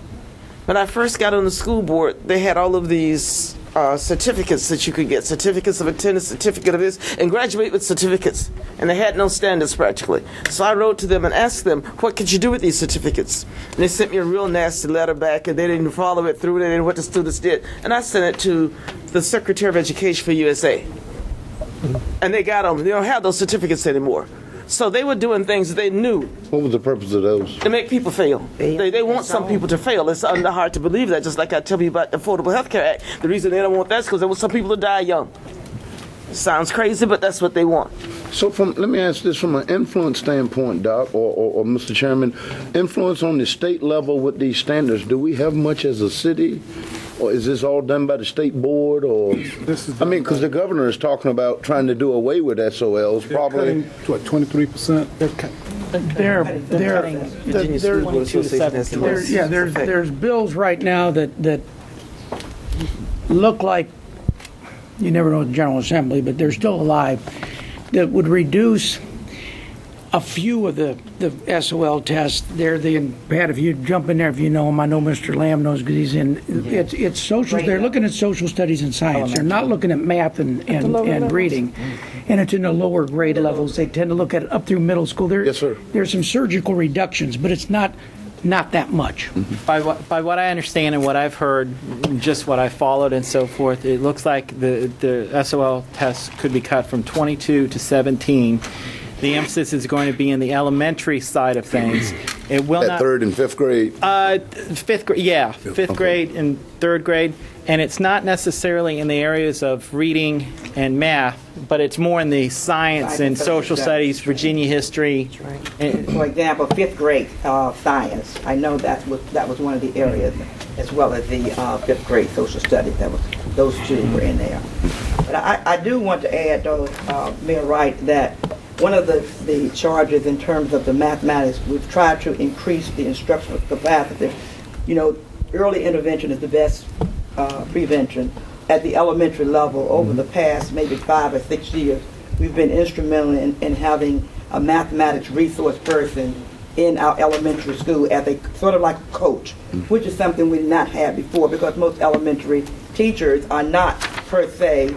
When I first got on the school board, they had all of these certificates that you could get, certificates of attendance, certificate of this, and graduate with certificates. And they had no standards practically. So I wrote to them and asked them, what could you do with these certificates? And they sent me a real nasty letter back, and they didn't follow it through. They didn't know what the students did. And I sent it to the Secretary of Education for USA. And they got them. They don't have those certificates anymore. So they were doing things that they knew. What was the purpose of those? To make people fail. They want some people to fail. It's hard to believe that, just like I tell you about the Affordable Health Care Act. The reason they don't want that is because they want some people to die young. Sounds crazy, but that's what they want. So let me ask this from an influence standpoint, Doc, or Mr. Chairman, influence on the state level with these standards, do we have much as a city? Or is this all done by the state board? Or because the governor is talking about trying to do away with SOLs, probably. To 23%? There's bills right now that look like, you never know the General Assembly, but they're still alive, that would reduce a few of the SOL tests. Pat, if you jump in there, if you know him, I know Mr. Lamb knows because he's in. It's social. They're looking at social studies and science. They're not looking at math and reading, and it's in the lower grade levels. They tend to look at it up through middle school. Yes, sir. There's some surgical reductions, but it's not not that much. By what I understand and what I've heard, just what I followed and so forth, it looks like the SOL test could be cut from 22 to 17. The emphasis is going to be in the elementary side of things. It will At not. third and fifth grade? Fifth grade, yeah, fifth grade and third grade, and it's not necessarily in the areas of reading and math, but it's more in the science and social studies, Virginia history. For example, fifth grade science. I know that was one of the areas, as well as the fifth grade social studies. Those two were in there. But I do want to add, though, Mayor Wright, that one of the charges in terms of the mathematics, we've tried to increase the instructional capacity. You know, early intervention is the best prevention. At the elementary level, over the past maybe 5 or 6 years, we've been instrumental in having a mathematics resource person in our elementary school as a sort of like a coach, which is something we did not have before, because most elementary teachers are not per se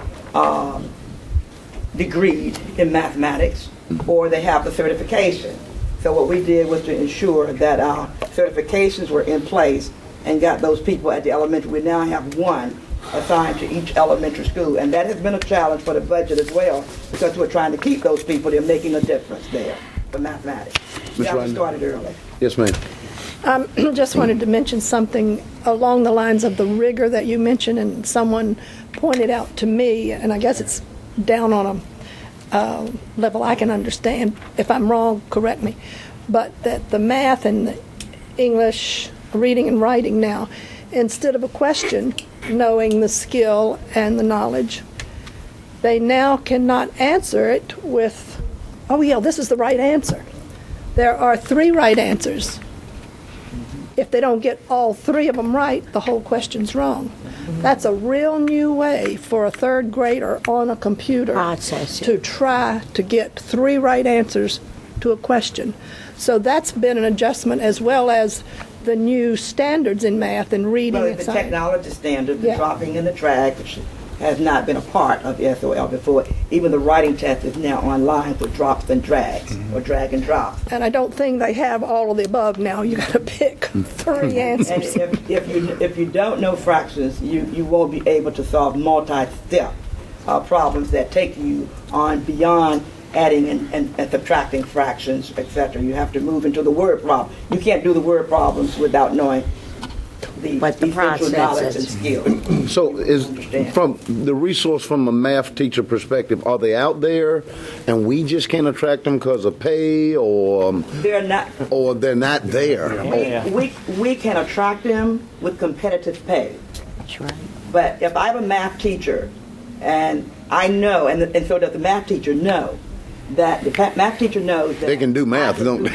degreed in mathematics, or they have the certification. So what we did was to ensure that our certifications were in place and got those people at the elementary. We now have one assigned to each elementary school, and that has been a challenge for the budget as well, because we're trying to keep those people. They're making a difference there for mathematics. We started early. Yes, ma'am. Just wanted to mention something along the lines of the rigor that you mentioned, and someone pointed out to me, and I guess it's down on a level I can understand. If I'm wrong, correct me. But that the math and the English, reading and writing now, instead of a question, knowing the skill and the knowledge, they now cannot answer it with, oh yeah, this is the right answer. There are 3 right answers. If they don't get all 3 of them right, the whole question's wrong. That's a real new way for a third grader on a computer to try to get 3 right answers to a question. So that's been an adjustment, as well as the new standards in math and reading and the science. technology standard, the dropping in the drag, which has not been a part of the SOL before. Even the writing test is now online for drops and drags, or drag and drop. And I don't think they have all of the above now. You got to pick 3 answers. And if you don't know fractions, you won't be able to solve multi-step problems that take you on beyond adding and subtracting fractions, etc. You have to move into the word problem. You can't do the word problems without knowing the essential knowledge and skill. So is from the resource from a math teacher perspective, are they out there and we just can't attract them because of pay, or they're not there? We can attract them with competitive pay. That's right. But if I have a math teacher, and I know, and so does the math teacher know, that the math teacher knows that they can do math, don't they?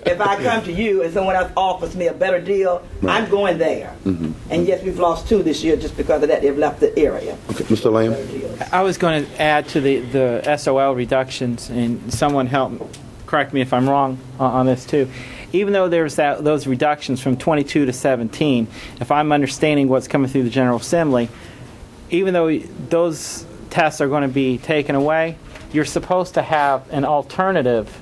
If I come to you and someone else offers me a better deal, right, I'm going there. And yes, we've lost 2 this year just because of that. They've left the area. Okay, Mr. Lamb? I was going to add to the SOL reductions, and someone correct me if I'm wrong on this too. Even though there's those reductions from 22 to 17, if I'm understanding what's coming through the General Assembly, even though those tests are going to be taken away, you're supposed to have an alternative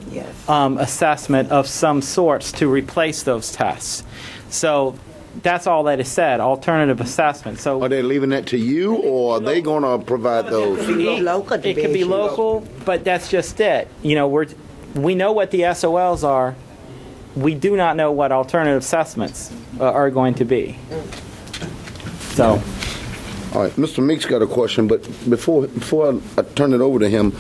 assessment of some sorts to replace those tests. So that's all that is said, alternative assessment. So are they leaving that to you, or are they going to provide those? It could be local, but that's just it. You know, we know what the SOLs are. We do not know what alternative assessments are going to be. So. All right, Mr. Meeks got a question, but before I turn it over to him,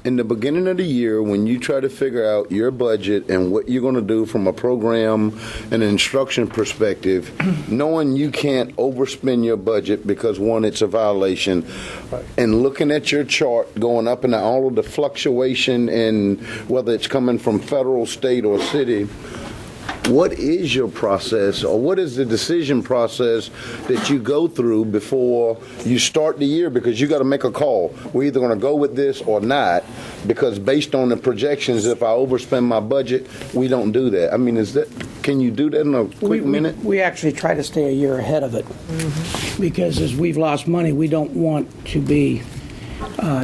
in the beginning of the year, when you try to figure out your budget and what you're going to do from a program and an instruction perspective, knowing you can't overspend your budget because, one, it's a violation, and looking at your chart going up and all of the fluctuation in whether it's coming from federal, state, or city, what is your process, or what is the decision process that you go through before you start the year? Because you got to make a call. We're either going to go with this or not, because based on the projections, if I overspend my budget, we don't do that. I mean, can you do that in a quick minute? We actually try to stay a year ahead of it, because as we've lost money, we don't want to be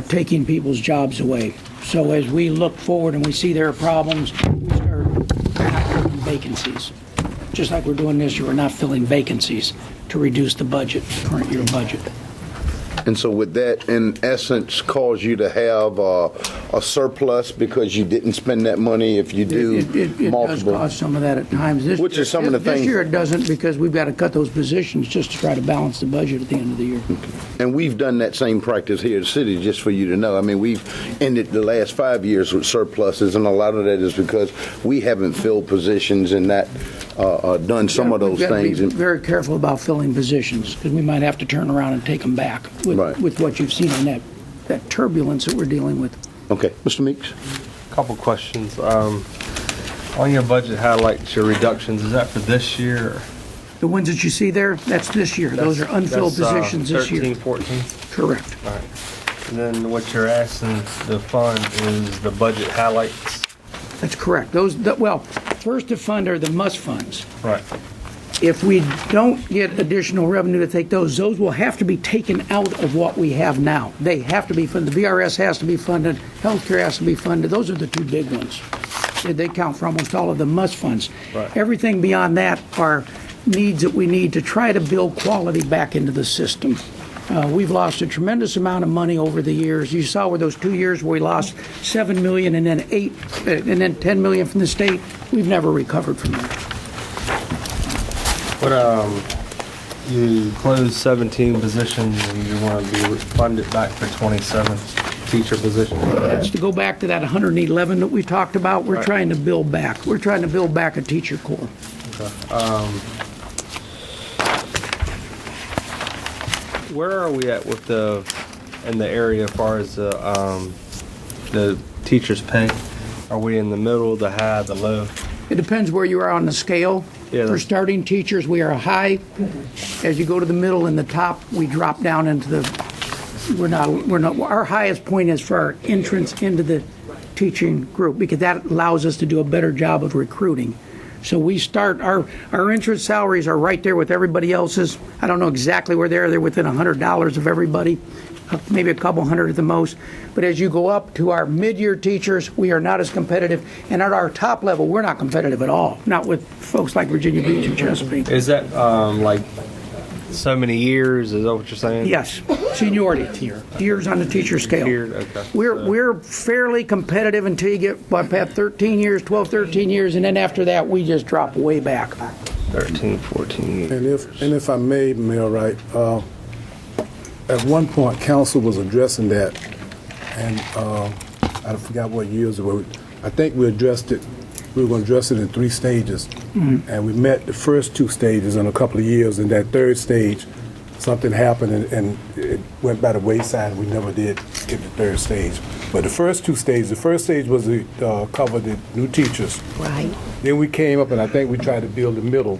taking people's jobs away. So as we look forward and we see there are problems, we start vacancies. Just like we're doing this year, we're not filling vacancies to reduce the budget, current year budget. And so would that, in essence, cause you to have a surplus because you didn't spend that money if you do It does multiple? cause some of that at times. Which is some of the This things- year it doesn't, because we've got to cut those positions just to try to balance the budget at the end of the year. And we've done that same practice here in the city, just for you to know. I mean, we've ended the last 5 years with surpluses, and a lot of that is because we haven't filled positions and not done some of those We've got to things. be very careful about filling positions, because we might have to turn around and take them back with, Right. with what you've seen in that turbulence that we're dealing with. Okay, Mr. Meeks? Couple questions. On your budget highlights, your reductions, is that for this year? The ones that you see there, that's this year. Those are unfilled positions this year. 13, 14? Correct. All right. And then what you're asking the fund is the budget highlights? That's correct. Well, first to fund are the must funds. Right. If we don't get additional revenue to take those will have to be taken out of what we have now. They have to be funded. The VRS has to be funded. Healthcare has to be funded. Those are the two big ones. They count for almost all of the must funds. Right. Everything beyond that are needs that we need to try to build quality back into the system. We've lost a tremendous amount of money over the years. You saw where those 2 years where we lost $7 million and then $10 million from the state. We've never recovered from that. But you closed 17 positions and you want to be funded back for 27 teacher positions? That's to go back to that 111 that we talked about. We're Right. trying to build back. We're trying to build back a teacher corps. Okay. Where are we at with in the area as far as the teachers' pay? Are we in the middle, the high, the low? It depends where you are on the scale. Yeah. For starting teachers, we are high. As you go to the middle and the top, we drop down into our highest point is for our entrance into the teaching group, because that allows us to do a better job of recruiting. So we start, our entrance salaries are right there with everybody else's. I don't know exactly where they're within $100 of everybody, maybe a couple hundred at the most. But as you go up to our mid-year teachers, we are not as competitive. And at our top level, we're not competitive at all, not with folks like Virginia Beach and Chesapeake. Is that like so many years? Is that what you're saying? Yes, seniority tier, years on the teacher scale. Tiered, okay. We're fairly competitive until you get past 13 years, 12, 13 years, and then after that, we just drop way back. 13, 14 years. And if I may, Mayor Wright, at one point, council was addressing that, and I forgot what years ago. I think we addressed it. We were going to address it in 3 stages, and we met the first 2 stages in a couple of years. And that 3rd stage, something happened, and it went by the wayside. We never did get the 3rd stage. But the first 2 stages, the first stage was to cover the new teachers. Right. Then we came up, and I think we tried to build the middle.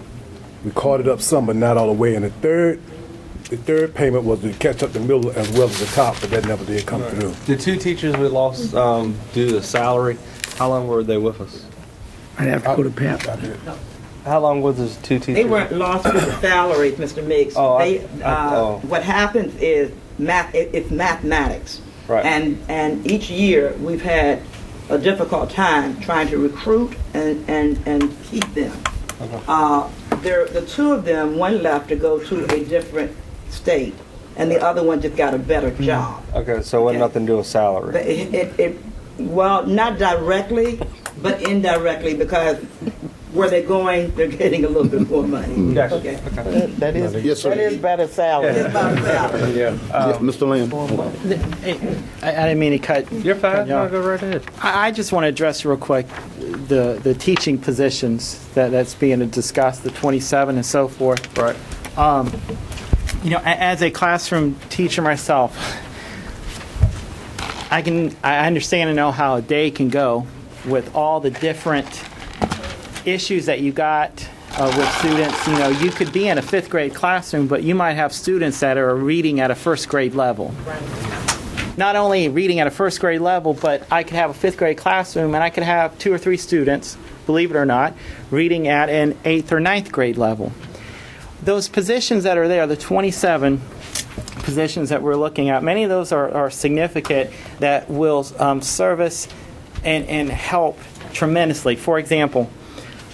We caught it up some, but not all the way. And the third payment was to catch up the middle as well as the top, but that never did come through. The 2 teachers we lost due to salary, how long were they with us? I'd have to go to Pat. How long was those 2 teachers? They weren't lost with the salaries, Mr. Miggs. What happens is it's mathematics. Right. And each year we've had a difficult time trying to recruit and keep them. Okay. The 2 of them, one left to go to a different state, and the other one just got a better job. Okay, so it had nothing to do with salary. But well, not directly, but indirectly, because where they're going, they're getting a little bit more money. Gotcha. Okay. Okay. That is, Yes, sir. that is better salary. It's about salary. Yeah, Mr. Lamb? I didn't mean to cut. You're fine. Yeah. No, go right ahead. I just want to address real quick the teaching positions that's being discussed, the 27 and so forth. Right. As a classroom teacher myself, I understand and know how a day can go with all the different issues that you got with students. You could be in a 5th grade classroom, but you might have students that are reading at a 1st grade level. Not only reading at a 1st grade level, but I could have a 5th grade classroom and I could have 2 or 3 students, believe it or not, reading at an 8th or 9th grade level. Those positions that are there, the 27 positions that we're looking at, many of those are significant that will service and help tremendously. For example,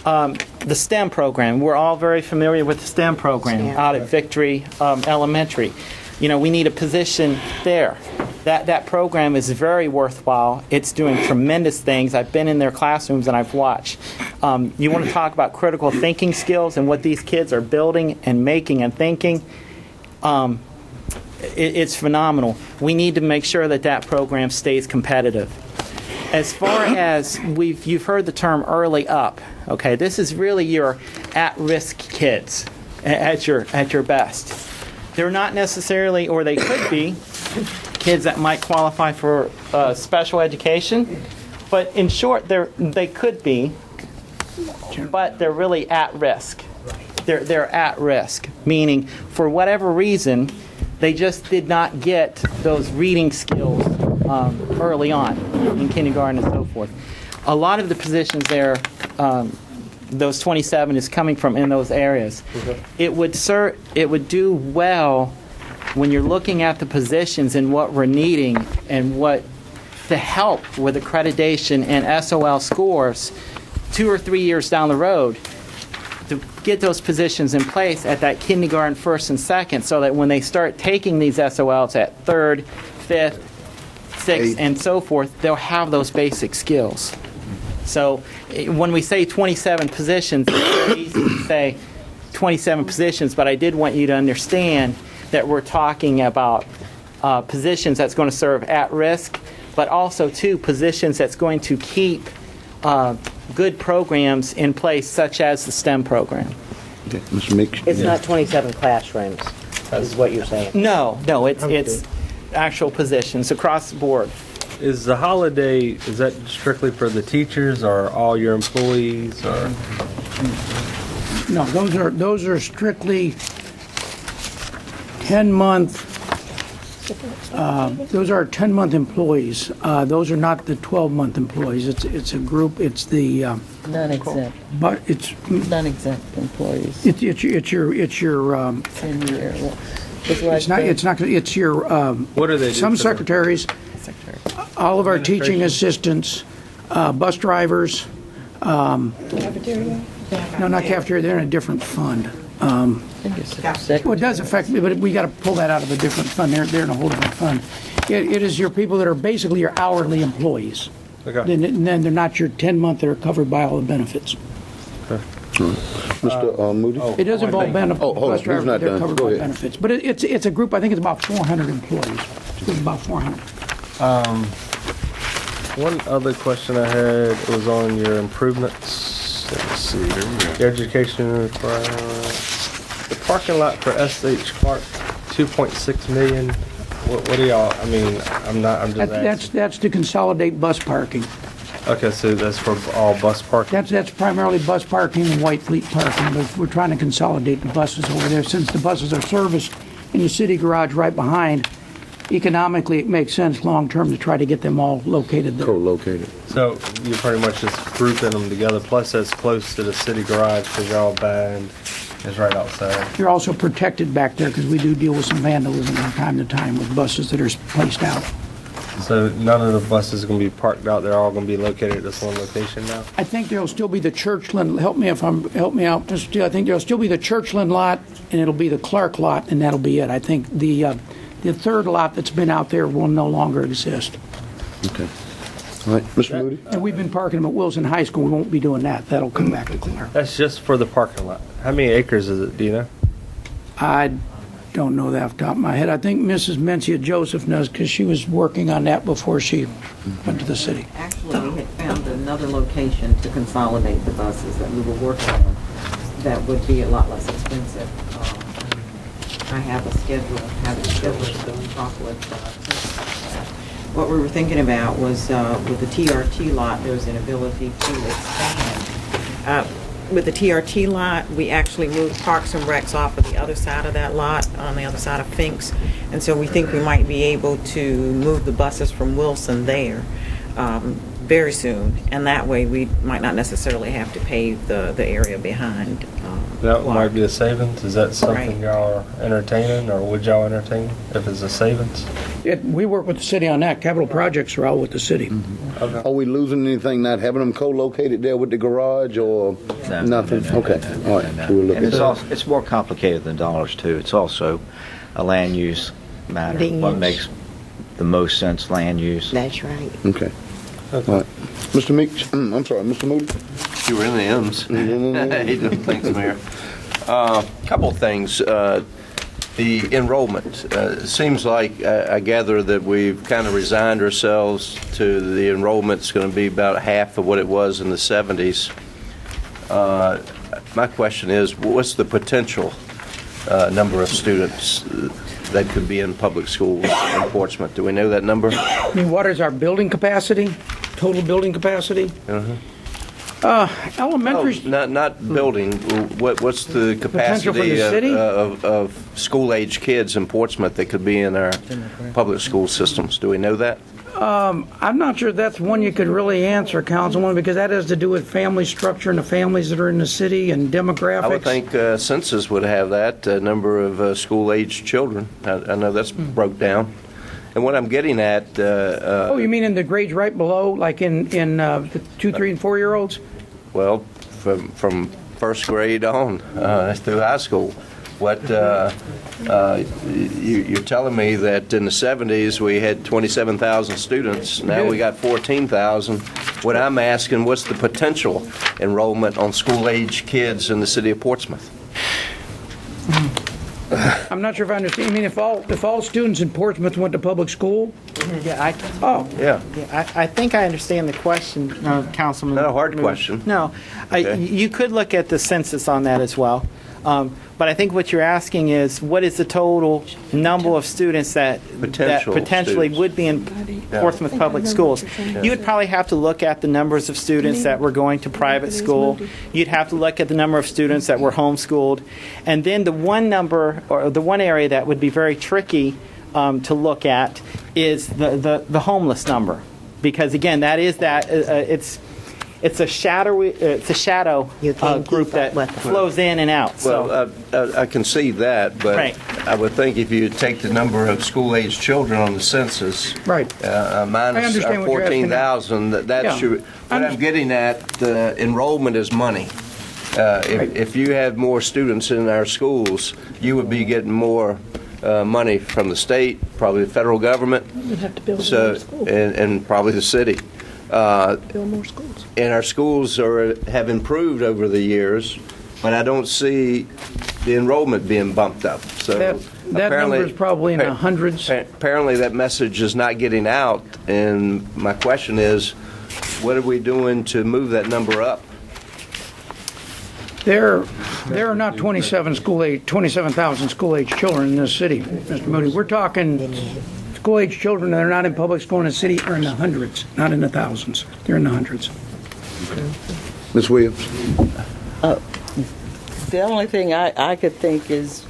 The STEM program. We're all very familiar with the STEM program out at Victory Elementary. You know, we need a position there. That program is very worthwhile. It's doing tremendous things. I've been in their classrooms and I've watched. You want to talk about critical thinking skills and what these kids are building and making and thinking. It's phenomenal. We need to make sure that program stays competitive. As far as you've heard the term early up. Okay, this is really your at-risk kids at your best. They're not necessarily, or they could be, kids that might qualify for special education, but in short, they could be, but they're really at risk. They're at risk, meaning for whatever reason, they just did not get those reading skills early on in kindergarten and so forth. A lot of the positions there, those 27 is coming from in those areas. It would do well when you're looking at the positions and what we're needing and what to help with accreditation and SOL scores 2 or 3 years down the road, to get those positions in place at that kindergarten first and second, so that when they start taking these SOLs at third, fifth, sixth, and so forth, they'll have those basic skills. So when we say 27 positions, it's very easy to say 27 positions, but I did want you to understand that we're talking about positions that's going to serve at risk, but also, too, positions that's going to keep good programs in place, such as the STEM program. Okay, Mr. Meeks? It's not 27 classrooms, is what you're saying. No, it's actual positions across the board. Is the holiday, is that strictly for the teachers or all your employees, or? No, those are strictly 10-month. Those are 10-month employees. Those are not the 12-month employees. It's a group. It's the Non-exempt. but it's Non-exempt employees. it's your 10-year. it's your What are they? some secretaries, all of our teaching assistants, bus drivers. Cafeteria? No, not cafeteria. They're in a different fund. Well, it does affect me, but we got to pull that out of a different fund. They're in a whole different fund. It is your people that are basically your hourly employees. Okay. And then they're not your 10-month that are covered by all the benefits. Mr. Moody? It does involve benefits. Oh, hold on, bus he's drivers, not they're done. covered Go by ahead. benefits. But it's a group, I think it's about 400 employees. It's about 400. One other question I had was on your improvements. Let's see, your education requirement. The parking lot for S.H. Clark, 2.6 million. What do y'all? I mean, I'm just asking. That's to consolidate bus parking. Okay, so that's for all bus parking. That's primarily bus parking and White Fleet parking. But we're trying to consolidate the buses over there since the buses are serviced in the city garage right behind. Economically, it makes sense long-term to try to get them all located there. Co-located. So you're pretty much just grouping them together. Plus, that's close to the city garage because y'all band is right outside. You're also protected back there because we do deal with some vandalism from time to time with buses that are placed out. So none of the buses are going to be parked out. They're all going to be located at this one location now. I think there'll still be the Churchland. Help me out. I think there'll still be the Churchland lot, and it'll be the Clark lot, and that'll be it. I think the third lot that's been out there will no longer exist. Okay. All right, Mr. Moody? And we've been parking them at Wilson High School. We won't be doing that. That'll come back to Clark. That's just for the parking lot. How many acres is it? Do you know? I don't know that off the top of my head. I think Mrs. Mencia Joseph knows because she was working on that before she went to the city. Actually, we had found another location to consolidate the buses that we were working on that would be a lot less expensive. I have a schedule, to talk with. What we were thinking about was with the TRT lot, there's an ability to expand. With the TRT lot, we actually moved Parks and Recs off of the other side of that lot, on the other side of Finks, and so we think we might be able to move the buses from Wilson there very soon, and that way we might not necessarily have to pave the area behind That might be a savings. Is that something y'all are entertaining, or would y'all entertain if it's a savings? We work with the city on that. Capital projects are all with the city. Are we losing anything not having them co-located there with the garage or nothing? Okay, all right. So we'll look And at it's that. also, it's more complicated than dollars too. It's also a land use matter. What makes the most sense land use. That's right. Okay. All right. Mr. Meeks, I'm sorry, Mr. Moody? You were in the M's. Hey, thanks, Mayor. Couple of things. The enrollment. It seems like I gather that we've kind of resigned ourselves to the enrollment's going to be about half of what it was in the 70s. My question is, what's the potential number of students that could be in public schools in Portsmouth? Do we know that number? I mean, what is our building capacity? Total building capacity? Elementary. Not building. What's the Potential for capacity the city? of school-age kids in Portsmouth that could be in our public school systems? Do we know that? I'm not sure that's one you could really answer, Councilman, because that has to do with family structure and the families that are in the city and demographics. I would think census would have that number of school-age children. I know that's broke down. And what I'm getting at... oh, you mean in the grades right below, like in the 2, 3, and 4-year-olds? Well, from first grade on through high school. What you're telling me that in the 70s we had 27,000 students. Now we got 14,000. What I'm asking, what's the potential enrollment on school-age kids in the city of Portsmouth? I'm not sure if I understand. You mean if all students in Portsmouth went to public school? Yeah, I think I understand the question, Councilman. Not a hard question. No, Okay. you could look at the census on that as well. But I think what you're asking is, what is the total number of students that potentially students. would be in Portsmouth Public Schools? You would probably have to look at the numbers of students that were going to private school. You'd have to look at the number of students that were homeschooled. And then the one number, or the one area that would be very tricky to look at is the homeless number. Because again, that is it's a shadow group that flows in and out. Well, I can see that, but Right. I would think if you take the number of school-age children on the census, right, minus understand what you're asking now. 14,000, that's Yeah. what I'm getting at. The enrollment is money. If you had more students in our schools, you would be getting more money from the state, probably the federal government, We'd have to build more schools. and probably the city. Build more schools. And our schools have improved over the years, but I don't see the enrollment being bumped up. So That number is probably in the hundreds. Apparently that message is not getting out, and my question is, what are we doing to move that number up? There are not 27,000 school-age children in this city, Mr. Moody. We're talking school-age children that are not in public school in the city are in the hundreds, not in the thousands. They're in the hundreds. Ms. Williams? The only thing I could think is,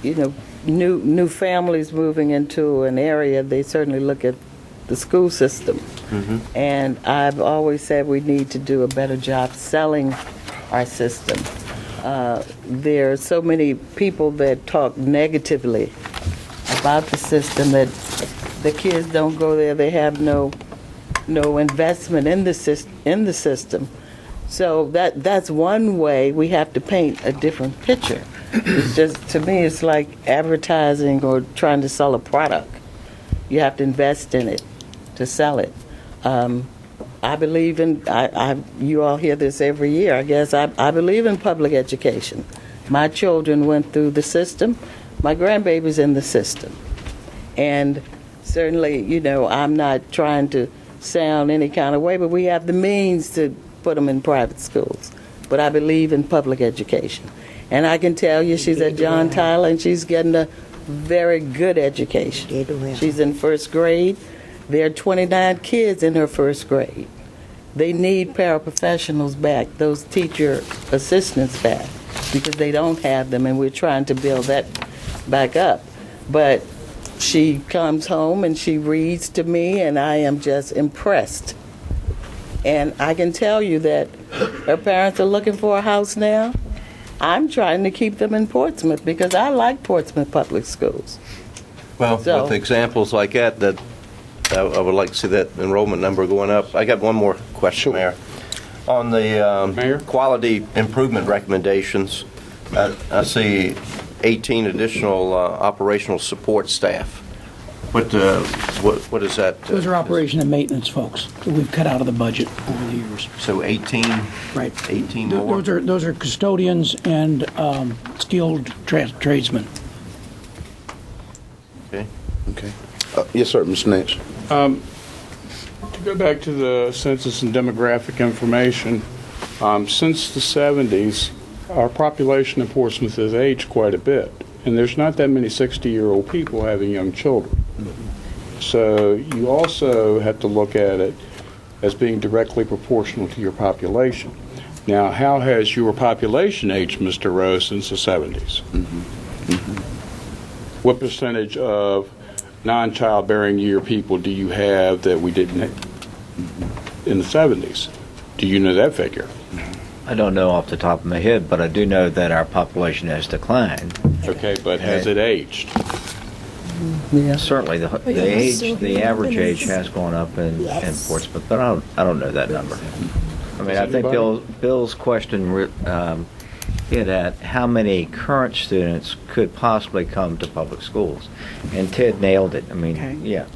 new families moving into an area, they certainly look at the school system. And I've always said we need to do a better job selling our system. There are so many people that talk negatively about the system that the kids don't go there. They have no investment in the system. So that's one way we have to paint a different picture. It's just, to me, it's like advertising or trying to sell a product. You have to invest in it to sell it. I believe in, you all hear this every year, I guess, I believe in public education. My children went through the system. My grandbaby's in the system. And certainly, I'm not trying to sound any kind of way, but we have the means to put them in private schools. But I believe in public education. And I can tell you, she's at John Tyler, and she's getting a very good education. She's in first grade. There are 29 kids in her first grade. They need paraprofessionals back, those teacher assistants back, because they don't have them, and we're trying to build that back up. But she comes home and she reads to me, and I am just impressed. And I can tell you that her parents are looking for a house now, I'm trying to keep them in Portsmouth because I like Portsmouth Public Schools. Well, So- with examples like that I would like to see that enrollment number going up. I got one more question, Mayor. On the quality improvement recommendations, I see 18 additional operational support staff. What is that? Those are operation and maintenance folks that we've cut out of the budget over the years. So 18? Right. 18 more? Those are custodians and skilled tradesmen. Okay. Okay. Yes, sir, Mr. Nance. To go back to the census and demographic information, since the 70s, our population in Portsmouth has aged quite a bit, and there's not that many 60-year-old people having young children. So you also have to look at it as being directly proportional to your population. Now, how has your population aged, Mr. Rowe, since the 70s? What percentage of non-childbearing year people do you have that we didn't in the 70s? Do you know that figure? I don't know off the top of my head, but I do know that our population has declined. Okay, but has it aged? Yeah. Certainly, the average age has gone up in Portsmouth, but I don't know that number. I mean, I think Bill's question hit at how many current students could possibly come to public schools, and Ted nailed it. I mean, yeah.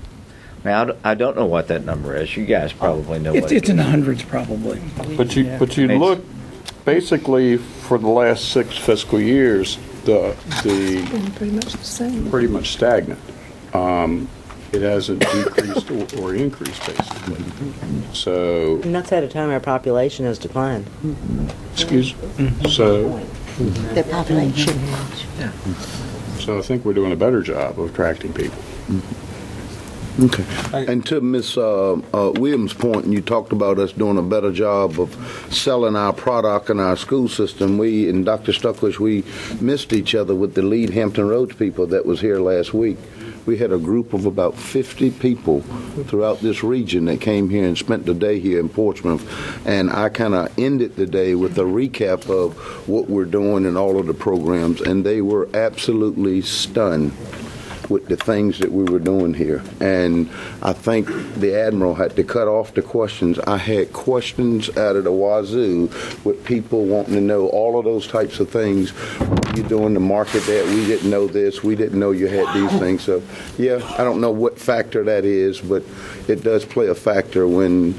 I mean, I don't know what that number is. You guys probably know what It's in the hundreds, probably. But you look basically for the last 6 fiscal years, the Pretty much the same. pretty much stagnant. It hasn't decreased or increased basically. So, And that's at a time our population has declined. excuse. So, The population. so I think we're doing a better job of attracting people. Okay. And to Ms. Williams' point, and you talked about us doing a better job of selling our product in our school system, we, and Dr. Stucklish, we missed each other with the lead Hampton Roads people that was here last week. We had a group of about 50 people throughout this region that came here and spent the day here in Portsmouth. And I kind of ended the day with a recap of what we're doing and all of the programs, and they were absolutely stunned with the things that we were doing here. And I think the Admiral had to cut off the questions. I had questions out of the wazoo with people wanting to know all of those types of things. What you doing to market that? We didn't know this. We didn't know you had these things. So, yeah, I don't know what factor that is, but it does play a factor when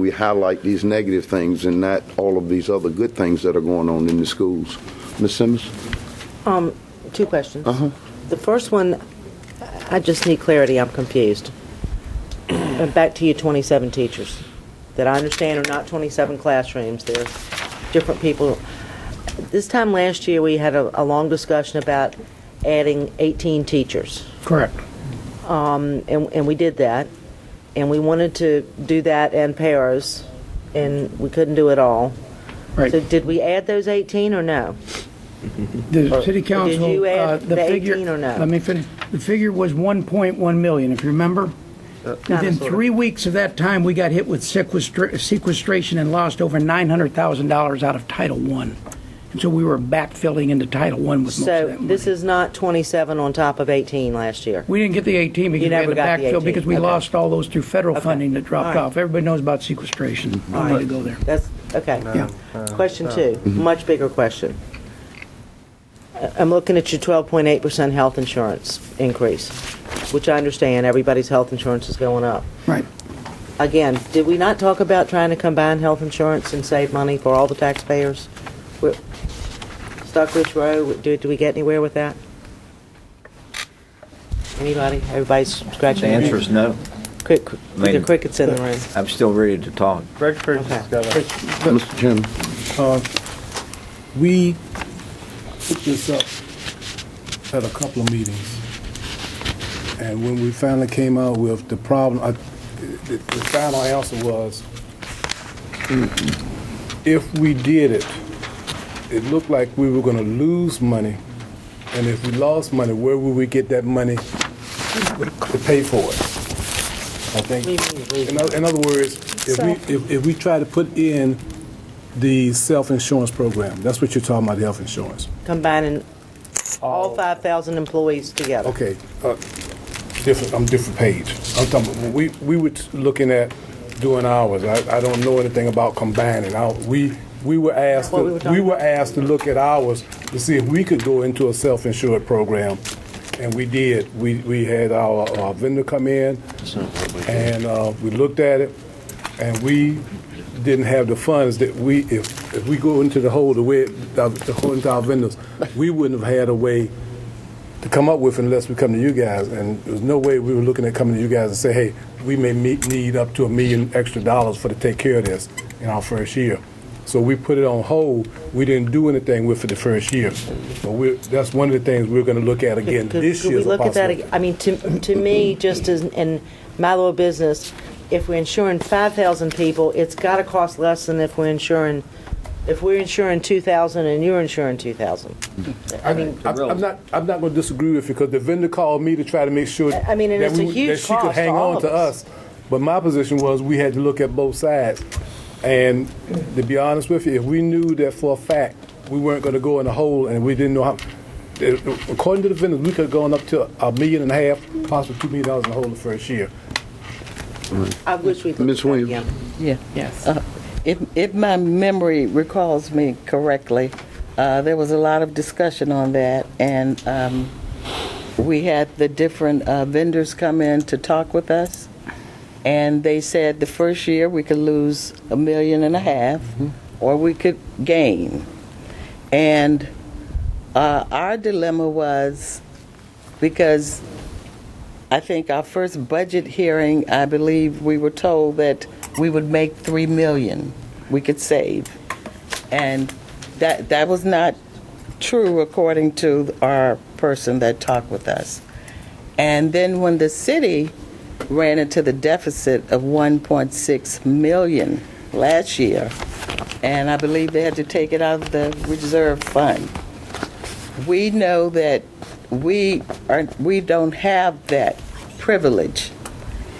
we highlight these negative things and not all of these other good things that are going on in the schools. Ms. Simmons? 2 questions. The first one, I just need clarity. I'm confused. Back to your 27 teachers that I understand are not 27 classrooms. They're different people. This time last year, we had a long discussion about adding 18 teachers. Correct. And we did that. And we wanted to do that and pairs, and we couldn't do it all. Right. So did we add those 18 or no? The city council, did you add the the figure, 18 or no? let me finish. The figure was 1.1 million, if you remember. Within 3 weeks of that time, we got hit with sequestration and lost over $900,000 out of Title I. And so we were backfilling into Title I with most of that So money. this is not 27 on top of 18 last year? We didn't get the 18 because You we had never to got the backfill 18. because we Okay. lost all those through federal funding that dropped All right. off. Everybody knows about sequestration. All I don't right. need to go there. That's, okay. Yeah. Question 2, much bigger question. I'm looking at your 12.8% health insurance increase, which I understand everybody's health insurance is going up. Right. Again, did we not talk about trying to combine health insurance and save money for all the taxpayers? Stockbridge Road, did we get anywhere with that? Anybody? Everybody's scratching The their answer heads? is no. The crickets in the room. I'm still ready to talk. Mr. Chairman. We put this up at a couple of meetings, and when we finally came out with the problem, the final answer was, if we did it, it looked like we were going to lose money, and if we lost money, where would we get that money to pay for it? I think, in other words, if we try to put in the self-insurance program. That's what you're talking about, the health insurance. Combining all 5,000 employees together. Okay, different page. I'm talking about, we were looking at doing ours. I don't know anything about combining. We were asked to look at ours to see if we could go into a self-insured program, and we did. We had our vendor come in, and we looked at it, and we didn't have the funds that if we go into the hole the way according to our vendors, we wouldn't have had a way to come up with unless we come to you guys. And there's no way we were looking at coming to you guys and say, hey, we may need up to $1 million extra for to take care of this in our first year. So we put it on hold. We didn't do anything with it the first year. But that's one of the things we're going to look at again this year. Could we look at that? I mean, to me, just as in my little business, if we're insuring 5,000 people, it's got to cost less than if we're insuring 2,000 and you're insuring 2,000. I mean, I'm not going to disagree with you because the vendor called me to try to make sure I mean, and that, it's a huge that she could cost hang to all on of to us. But my position was we had to look at both sides. And to be honest with you, if we knew that for a fact we weren't going to go in a hole and we didn't know how, according to the vendors, we could have gone up to $1.5 million, possibly $2 million in the hole the first year. I wish we looked Ms. at that Williams. again. Yeah. Yes. If my memory recalls me correctly, there was a lot of discussion on that, and we had the different vendors come in to talk with us, and they said the first year we could lose $1.5 million, or we could gain. And our dilemma was, because I think our first budget hearing, I believe we were told that we would make $3 million we could save. And that was not true according to our person that talked with us. And then when the city ran into the deficit of $1.6 million last year, and I believe they had to take it out of the reserve fund, we know that we don't have that privilege.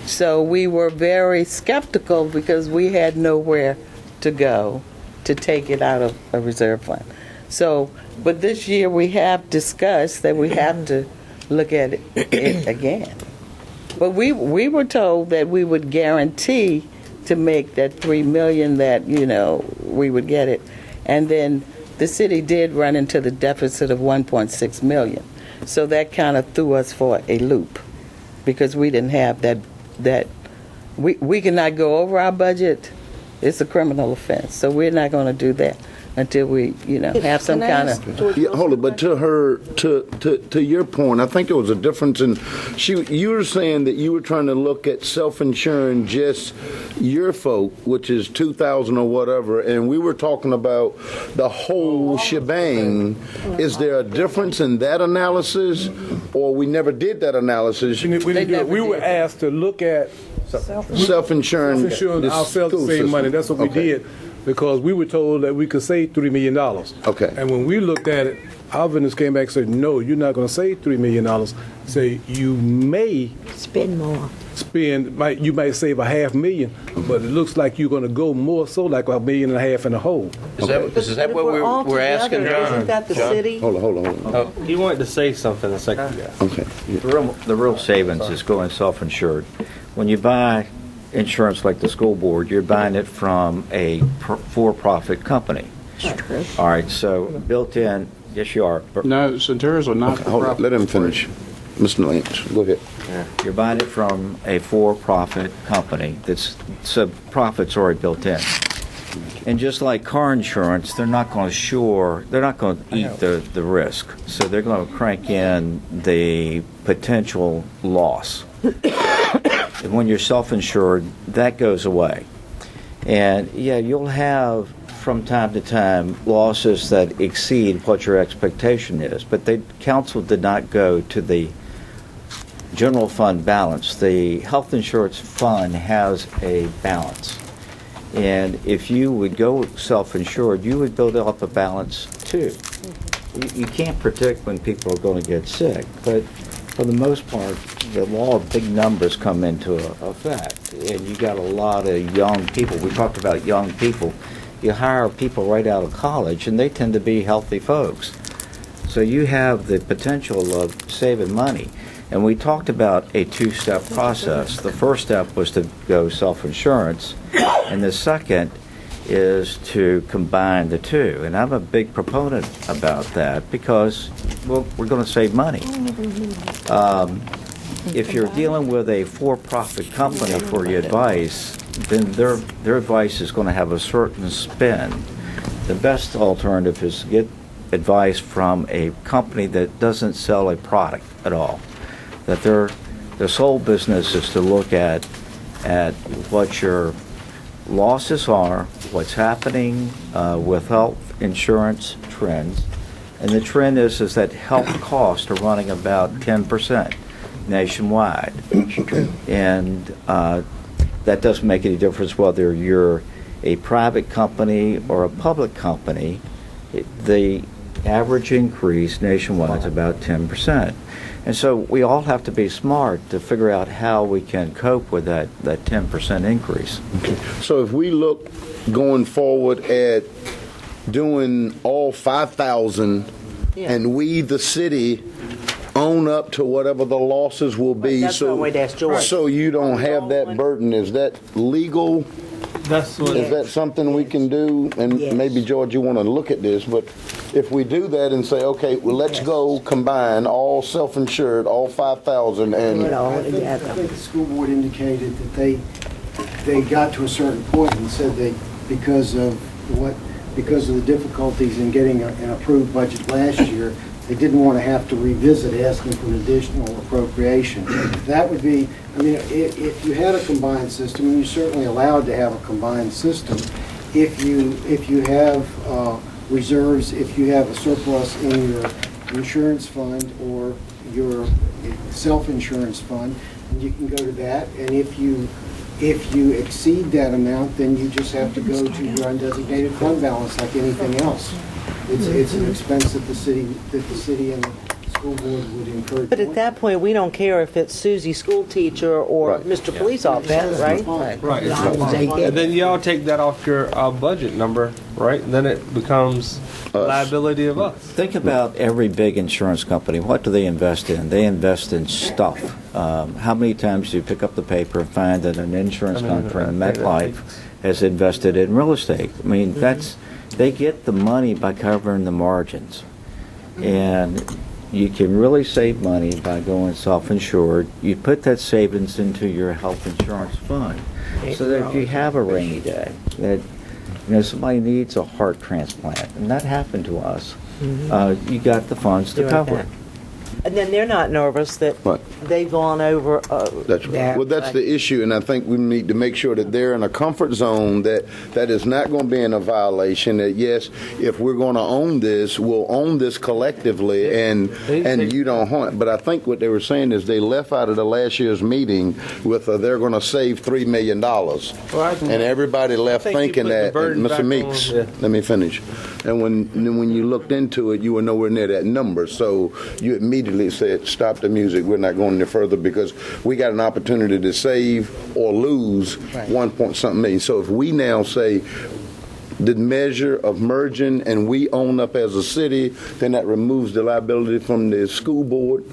So we were very skeptical because we had nowhere to go to take it out of a reserve fund. So, but this year we have discussed that we have to look at it again. But we were told that we would guarantee to make that $3 million that, we would get it. And then the city did run into the deficit of $1.6 million. So that kind of threw us for a loop because we didn't have that we cannot go over our budget. It's a criminal offense. So we're not going to do that until we, have some kind of. Yeah, hold it. But to your point, I think there was a difference in. You were saying that you were trying to look at self-insuring just your folk, which is 2,000 or whatever, and we were talking about the whole shebang. Is there a difference in that analysis, or we never did that analysis? We didn't do it. We were asked to look at self-insuring ourselves to save money. That's what we did. Because we were told that we could save $3 million. Okay. And when we looked at it, our vendors came back and said, no, you're not going to save $3 million. Say, you may spend more. You might save $500,000, but it looks like you're going to go more so like $1.5 million in the hole. Is that what we're asking, John? Isn't that the city? Hold on. He wanted to say something a second ago. Okay. The real savings is going self-insured. When you buy insurance like the school board, you're buying it from a for-profit company. All right, so built in, yes, you are. No, Centauros are not. Okay, hold on. Let him finish. Mr. Lynch, go ahead. You're buying it from a for-profit company so profit's already built in. And just like car insurance, they're not going to eat the risk. So they're going to crank in the potential loss. And when you're self-insured, that goes away. And yeah, you'll have from time to time losses that exceed what your expectation is. But the council did not go to the general fund balance. The health insurance fund has a balance. And if you would go self-insured, you would build up a balance too. You can't predict when people are going to get sick, but for the most part, the law of big numbers come into effect, and you got a lot of young people. We talked about young people you hire people right out of college, and they tend to be healthy folks. So you have the potential of saving money. And we talked about a two-step process. The first step was to go self-insurance, and the second is to combine the two. And I'm a big proponent about that because, well, we're going to save money. If you're dealing with a for-profit company for your advice, then their advice is going to have a certain spin. The best alternative is to get advice from a company that doesn't sell a product at all. That their sole business is to look at what your losses are, what's happening with health insurance trends, and the trend is that health costs are running about 10% nationwide, and that doesn't make any difference whether you're a private company or a public company. The average increase nationwide is about 10%. And so we all have to be smart to figure out how we can cope with that 10% increase. Okay. So if we look going forward at doing all 5,000 and we, the city, own up to whatever the losses will be, That's one way to ask George. so you don't have that burden, is that legal? That's what. Is that something we can do? And maybe, George, you want to look at this, but if we do that and say, okay, well, let's go combine all self-insured, all 5,000, and I think the school board indicated that they got to a certain point and said because of the difficulties in getting an approved budget last year, they didn't want to have to revisit asking for an additional appropriation. That would be, I mean, if you had a combined system, and you're certainly allowed to have a combined system, if you have reserves, if you have a surplus in your insurance fund or your self-insurance fund, you can go to that, and if you exceed that amount, then you just have to go to your undesignated fund balance like anything else. It's an expense that the city and the school board would incur. But at that point, we don't care if it's Susie, school teacher, or Mr. Police Officer, right? Right. And then y'all take that off your budget number, right? Then it becomes a liability of us. Think about every big insurance company. What do they invest in? They invest in stuff. How many times do you pick up the paper and find that an insurance company, MetLife, has invested in real estate? I mean, they get the money by covering the margins. And you can really save money by going self-insured. You put that savings into your health insurance fund so that if you have a rainy day, that somebody needs a heart transplant, and that happened to us, you got the funds to cover it. And then they're not nervous that they've gone over. That's right. Well, that's the issue, and I think we need to make sure that they're in a comfort zone that is not going to be in a violation. That yes, if we're going to own this, we'll own this collectively, and you don't harm. But I think what they were saying is they left out of the last year's meeting with they're going to save $3 million, and everybody left thinking that. Mr. Meeks, let me finish. And when you looked into it, you were nowhere near that number, so you immediately said, stop the music, we're not going any further because we got an opportunity to save or lose 1-point-something million. So if we now say the measure of merging and we own up as a city, then that removes the liability from the school board.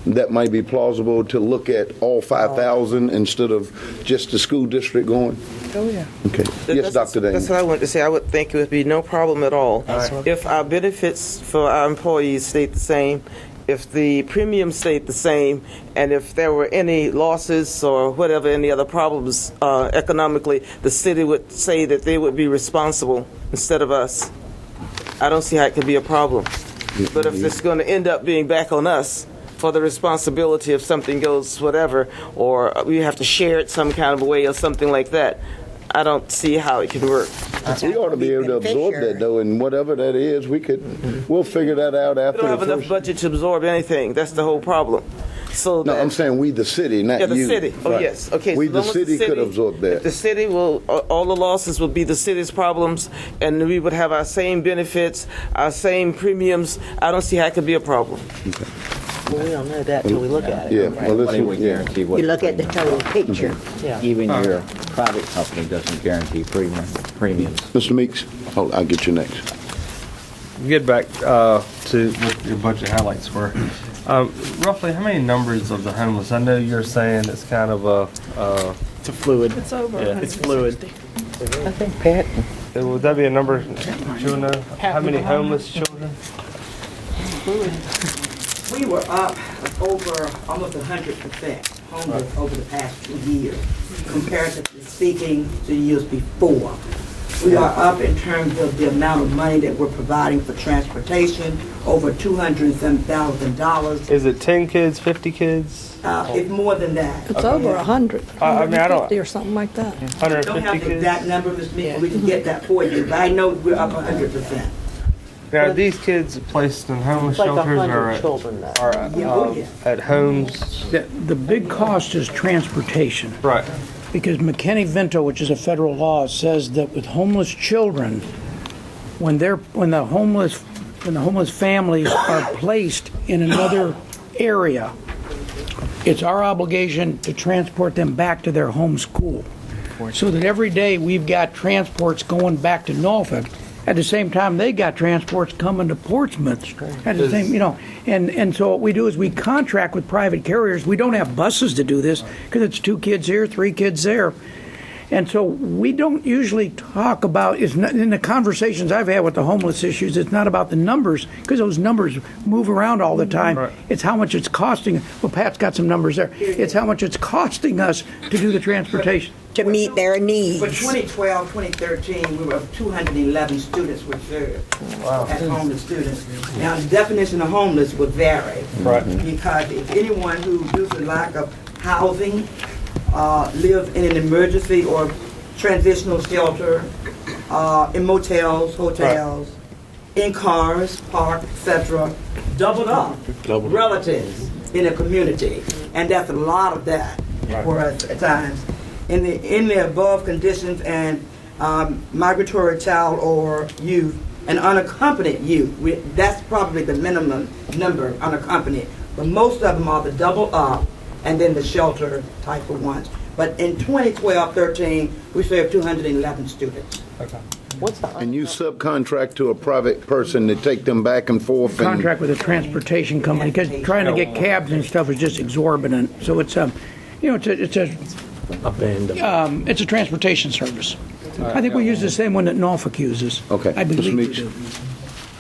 That might be plausible to look at all 5,000 instead of just the school district going. Oh, yeah. Okay. Yes, Dr. Daniels. That's what I wanted to say. I would think it would be no problem at all if our benefits for our employees stayed the same, if the premiums stayed the same, and if there were any losses or whatever, any other problems economically, the city would say that they would be responsible instead of us. I don't see how it could be a problem. But if it's going to end up being back on us for the responsibility if something goes whatever, or we have to share it some kind of a way or something like that, I don't see how it can work. We ought to be able to absorb that, though, and whatever that is, we'll figure that out after. We don't have enough budget to absorb anything. That's the whole problem. So no, I'm saying we, the city, not you. Yeah, the city. Oh, right. Yes. Okay. We, so the city, could absorb that. The city will. All the losses will be the city's problems, and we would have our same benefits, our same premiums. I don't see how it could be a problem. Okay. Well, we don't know that till we look at it. Yeah, well, Nobody listen, would yeah. guarantee what. You look at the total picture. Yeah. Even your private company doesn't guarantee premiums. Mr. Meeks, I'll get you next. Get back to what your budget highlights were. Roughly, how many numbers of the homeless? I know you're saying it's kind of a. It's a fluid. It's over. Yeah. It's fluid. I think Pat. Would that be a number that you know? How many homeless children? We were up over almost 100% homeless over the past 2 years, comparatively speaking to years before. We are up in terms of the amount of money that we're providing for transportation, over $200,000. Is it 10 kids, 50 kids? It's more than that. It's over 100, I mean, I don't- 150 or something like that. I don't 150 have the kids? exact number, Ms. Meeks, we can get that for you, but I know we're up 100%. Now, are these kids placed in homeless It's like shelters 100 or at, children, though. or Yeah, oh, yeah. at homes? The big cost is transportation. Right. Because McKinney-Vento, which is a federal law, says that with homeless children, when the homeless families are placed in another area, it's our obligation to transport them back to their home school. So that every day we've got transports going back to Norfolk. At the same time, they got transports coming to Portsmouth. At the same, and so what we do is we contract with private carriers. We don't have buses to do this because it's 2 kids here, 3 kids there. And so we don't usually talk about, in the conversations I've had with the homeless issues, it's not about the numbers, because those numbers move around all the time. Right. It's how much it's costing. Well, Pat's got some numbers there. It's how much it's costing us to do the transportation. To meet their needs. For 2012, 2013, we were up 211 students were served as homeless students. Now, the definition of homeless would vary. Right. Because if anyone who, due to lack of housing, live in an emergency or transitional shelter, in motels, hotels, in cars, park, etc., doubled up relatives in a community. And that's a lot of that for us at times. In the above conditions and migratory child or youth, and unaccompanied youth, that's probably the minimum number, unaccompanied. But most of them are the double up and then the shelter type of ones. But in 2012-13, we served 211 students. Okay. And you subcontract to a private person to take them back and forth? and- Contract with a transportation company, because trying to get cabs and stuff is just exorbitant. So it's it's a transportation service. I think we use the same one that Norfolk uses. Okay. I believe we Mr.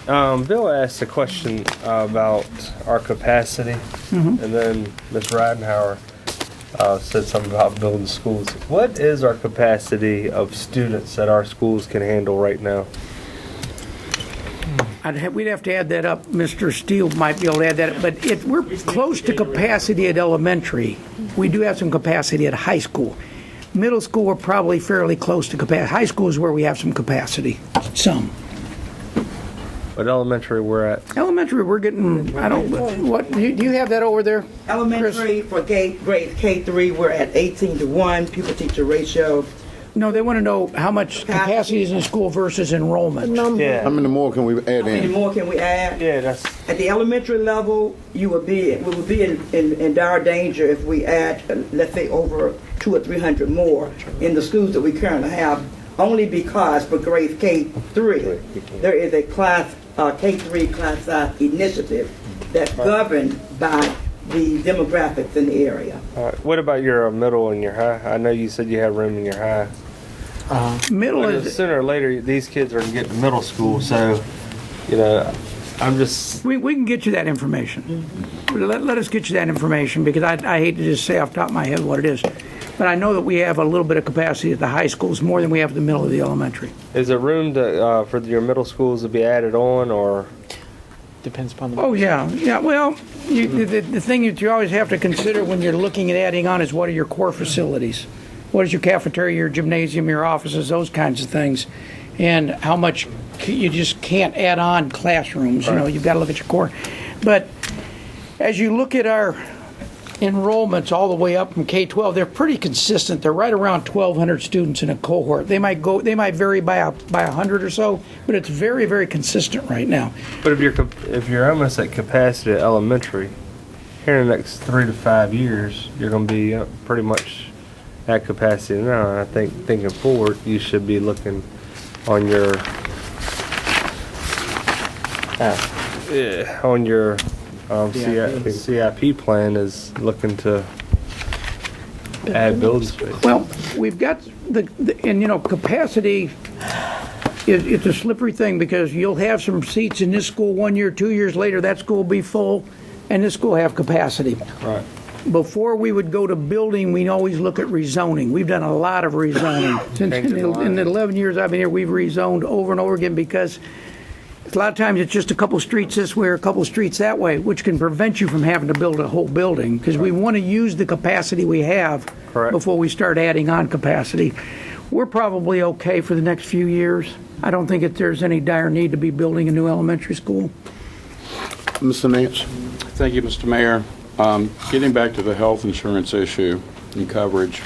do. Bill asked a question about our capacity, and then Ms. Ridenhour said something about building schools. What is our capacity of students that our schools can handle right now? We'd have to add that up. Mr. Steele might be able to add that up. But we're close to capacity at elementary. We do have some capacity at high school. Middle school, we're probably fairly close to capacity. High school is where we have some capacity. Some. What elementary we're at? Elementary, we're getting, what, do you have that over there? Elementary for grades K3, we're at 18-to-1 pupil-teacher ratio. No, they want to know how much capacity is in the school versus enrollment. Yeah. How many more can we add How many in? more can we add? Yeah, that's. At the elementary level, we would be in dire danger if we add, let's say, over 200 or 300 more in the schools that we currently have, only because for grades K3, there is a K3 class size initiative that's governed by the demographics in the area. All right. What about your middle and your high? I know you said you have room in your high. Middle Because is, sooner or later, these kids are going to get to middle school, so, I'm just. we can get you that information. Let us get you that information, because I hate to just say off the top of my head what it is. But I know that we have a little bit of capacity at the high schools, more than we have at the middle of the elementary. Is there room to, for your middle schools to be added on, or? Depends upon the. Oh, yeah. Well, the thing that you always have to consider when you're looking at adding on is what are your core facilities? What is your cafeteria, your gymnasium, your offices, those kinds of things? And how much you just can't add on classrooms. Right. You've got to look at your core. But as you look at our enrollments all the way up from K-12, they're pretty consistent. They're right around 1,200 students in a cohort. They might vary by 100 or so, but it's very, very consistent right now. But if you're almost at capacity at elementary, here in the next 3 to 5 years, you're going to be pretty much at capacity now. And I think thinking forward, you should be looking on your CIP plan is looking to add building space. Well, we've got and capacity, it's a slippery thing because you'll have some seats in this school 1 year, 2 years later, that school will be full, and this school will have capacity. Right. Before we would go to building, we always look at rezoning. We've done a lot of rezoning. Since in the 11 years I've been here, we've rezoned over and over again because a lot of times it's just a couple streets this way or a couple streets that way, which can prevent you from having to build a whole building because we want to use the capacity we have before we start adding on capacity. We're probably okay for the next few years. I don't think there's any dire need to be building a new elementary school. Mr. Nance. Thank you, Mr. Mayor. Getting back to the health insurance issue and coverage,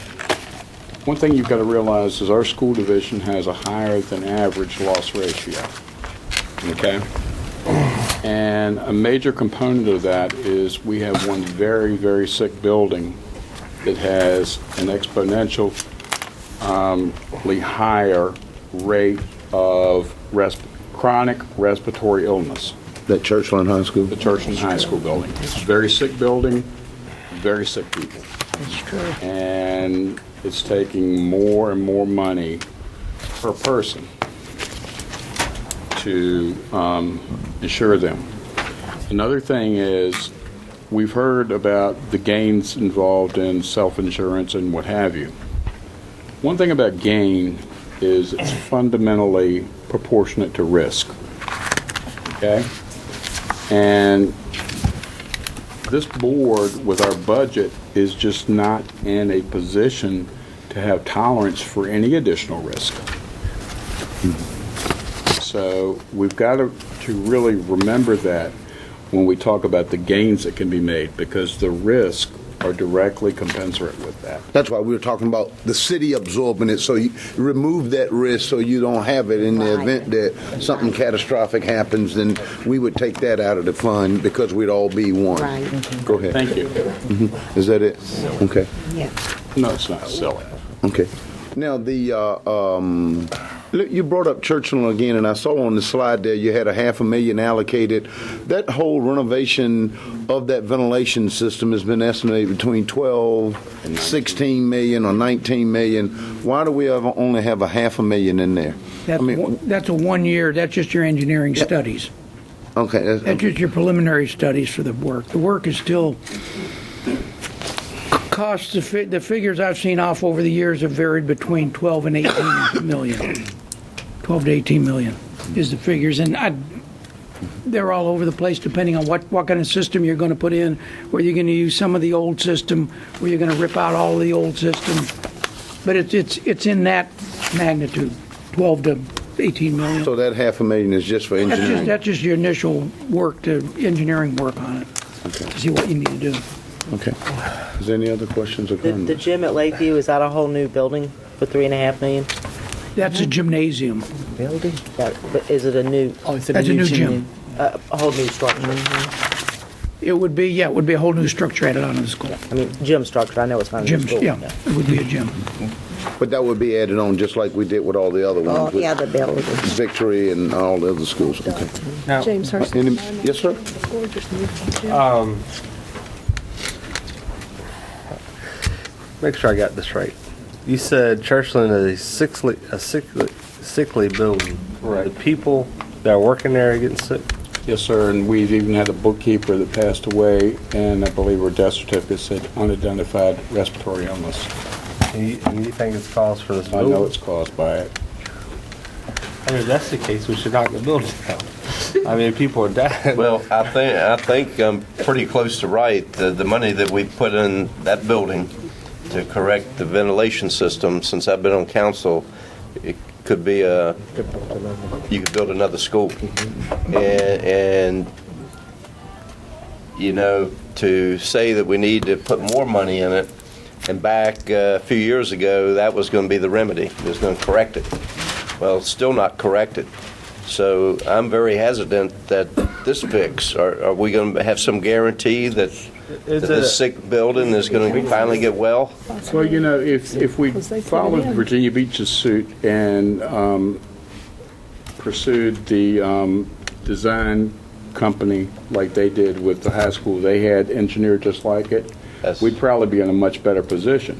one thing you've got to realize is our school division has a higher than average loss ratio. Okay? And a major component of that is we have one very, very sick building that has an exponentially higher rate of chronic respiratory illness. That Churchland High School? The Churchland High School building. It's a very sick building, very sick people. That's true. And it's taking more and more money per person to insure them. Another thing is we've heard about the gains involved in self-insurance and what have you. One thing about gain is it's fundamentally proportionate to risk. Okay? And this board, with our budget, is just not in a position to have tolerance for any additional risk. So we've got to really remember that when we talk about the gains that can be made, because the risks are directly commensurate with that. That's why we were talking about the city absorbing it, so you remove that risk so you don't have it in the event that something catastrophic happens, then we would take that out of the fund because we'd all be one. Right. Go ahead. Thank you. Is that it? Okay. Yeah. No, it's not silly. Okay. Now, you brought up Churchland again, and I saw on the slide there you had $500,000 allocated. That whole renovation of that ventilation system has been estimated between 12, 16 million or 19 million. Why do we only have $500,000 in there? That's a 1 year, that's just your engineering studies. Okay. That's just your preliminary studies for the work. The work is still... Costs, the figures I've seen off over the years have varied between 12 and 18 million. 12 to 18 million is the figures, and they're all over the place depending on what kind of system you're going to put in, whether you're going to use some of the old system, where you're going to rip out all of the old system. But it's in that magnitude, 12 to 18 million. So that $500,000 is just for engineering? That's just your initial work, engineering work on it, to see what you need to do. Okay. Is there any other questions or comments? The gym at Lakeview, is that a whole new building for $3.5 million? That's a gymnasium. Building? But is it a new? Oh, it's a new gym. A whole new structure. It would be a whole new structure added onto the school. I mean, gym structure. I know it's not a new school. Yeah, it would be a gym. But that would be added on just like we did with all the other ones. Oh, yeah, the building. Victory and all the other schools. Okay. Now, James Hurst. Yes, sir? Make sure I got this right. You said Churchland is a sickly building. Right. The people that are working there are getting sick? Yes, sir, and we've even had a bookkeeper that passed away, and I believe her death certificate said unidentified respiratory illness. And you think it's caused for this building? I know it's caused by it. I mean, if that's the case, we should knock the building down. I mean, people are dying. Well, I think I'm pretty close to right. The money that we put in that building to correct the ventilation system, since I've been on council, it could be you could build another school. And you know, to say that we need to put more money in it, and back a few years ago, that was going to be the remedy. It was going to correct it. Well, it's still not corrected. So I'm very hesitant that this fix, are we going to have some guarantee that that this sick building is going to finally get well? Well, you know, if we followed Virginia Beach's suit and pursued the design company like they did with the high school, they had engineered just like it, we'd probably be in a much better position.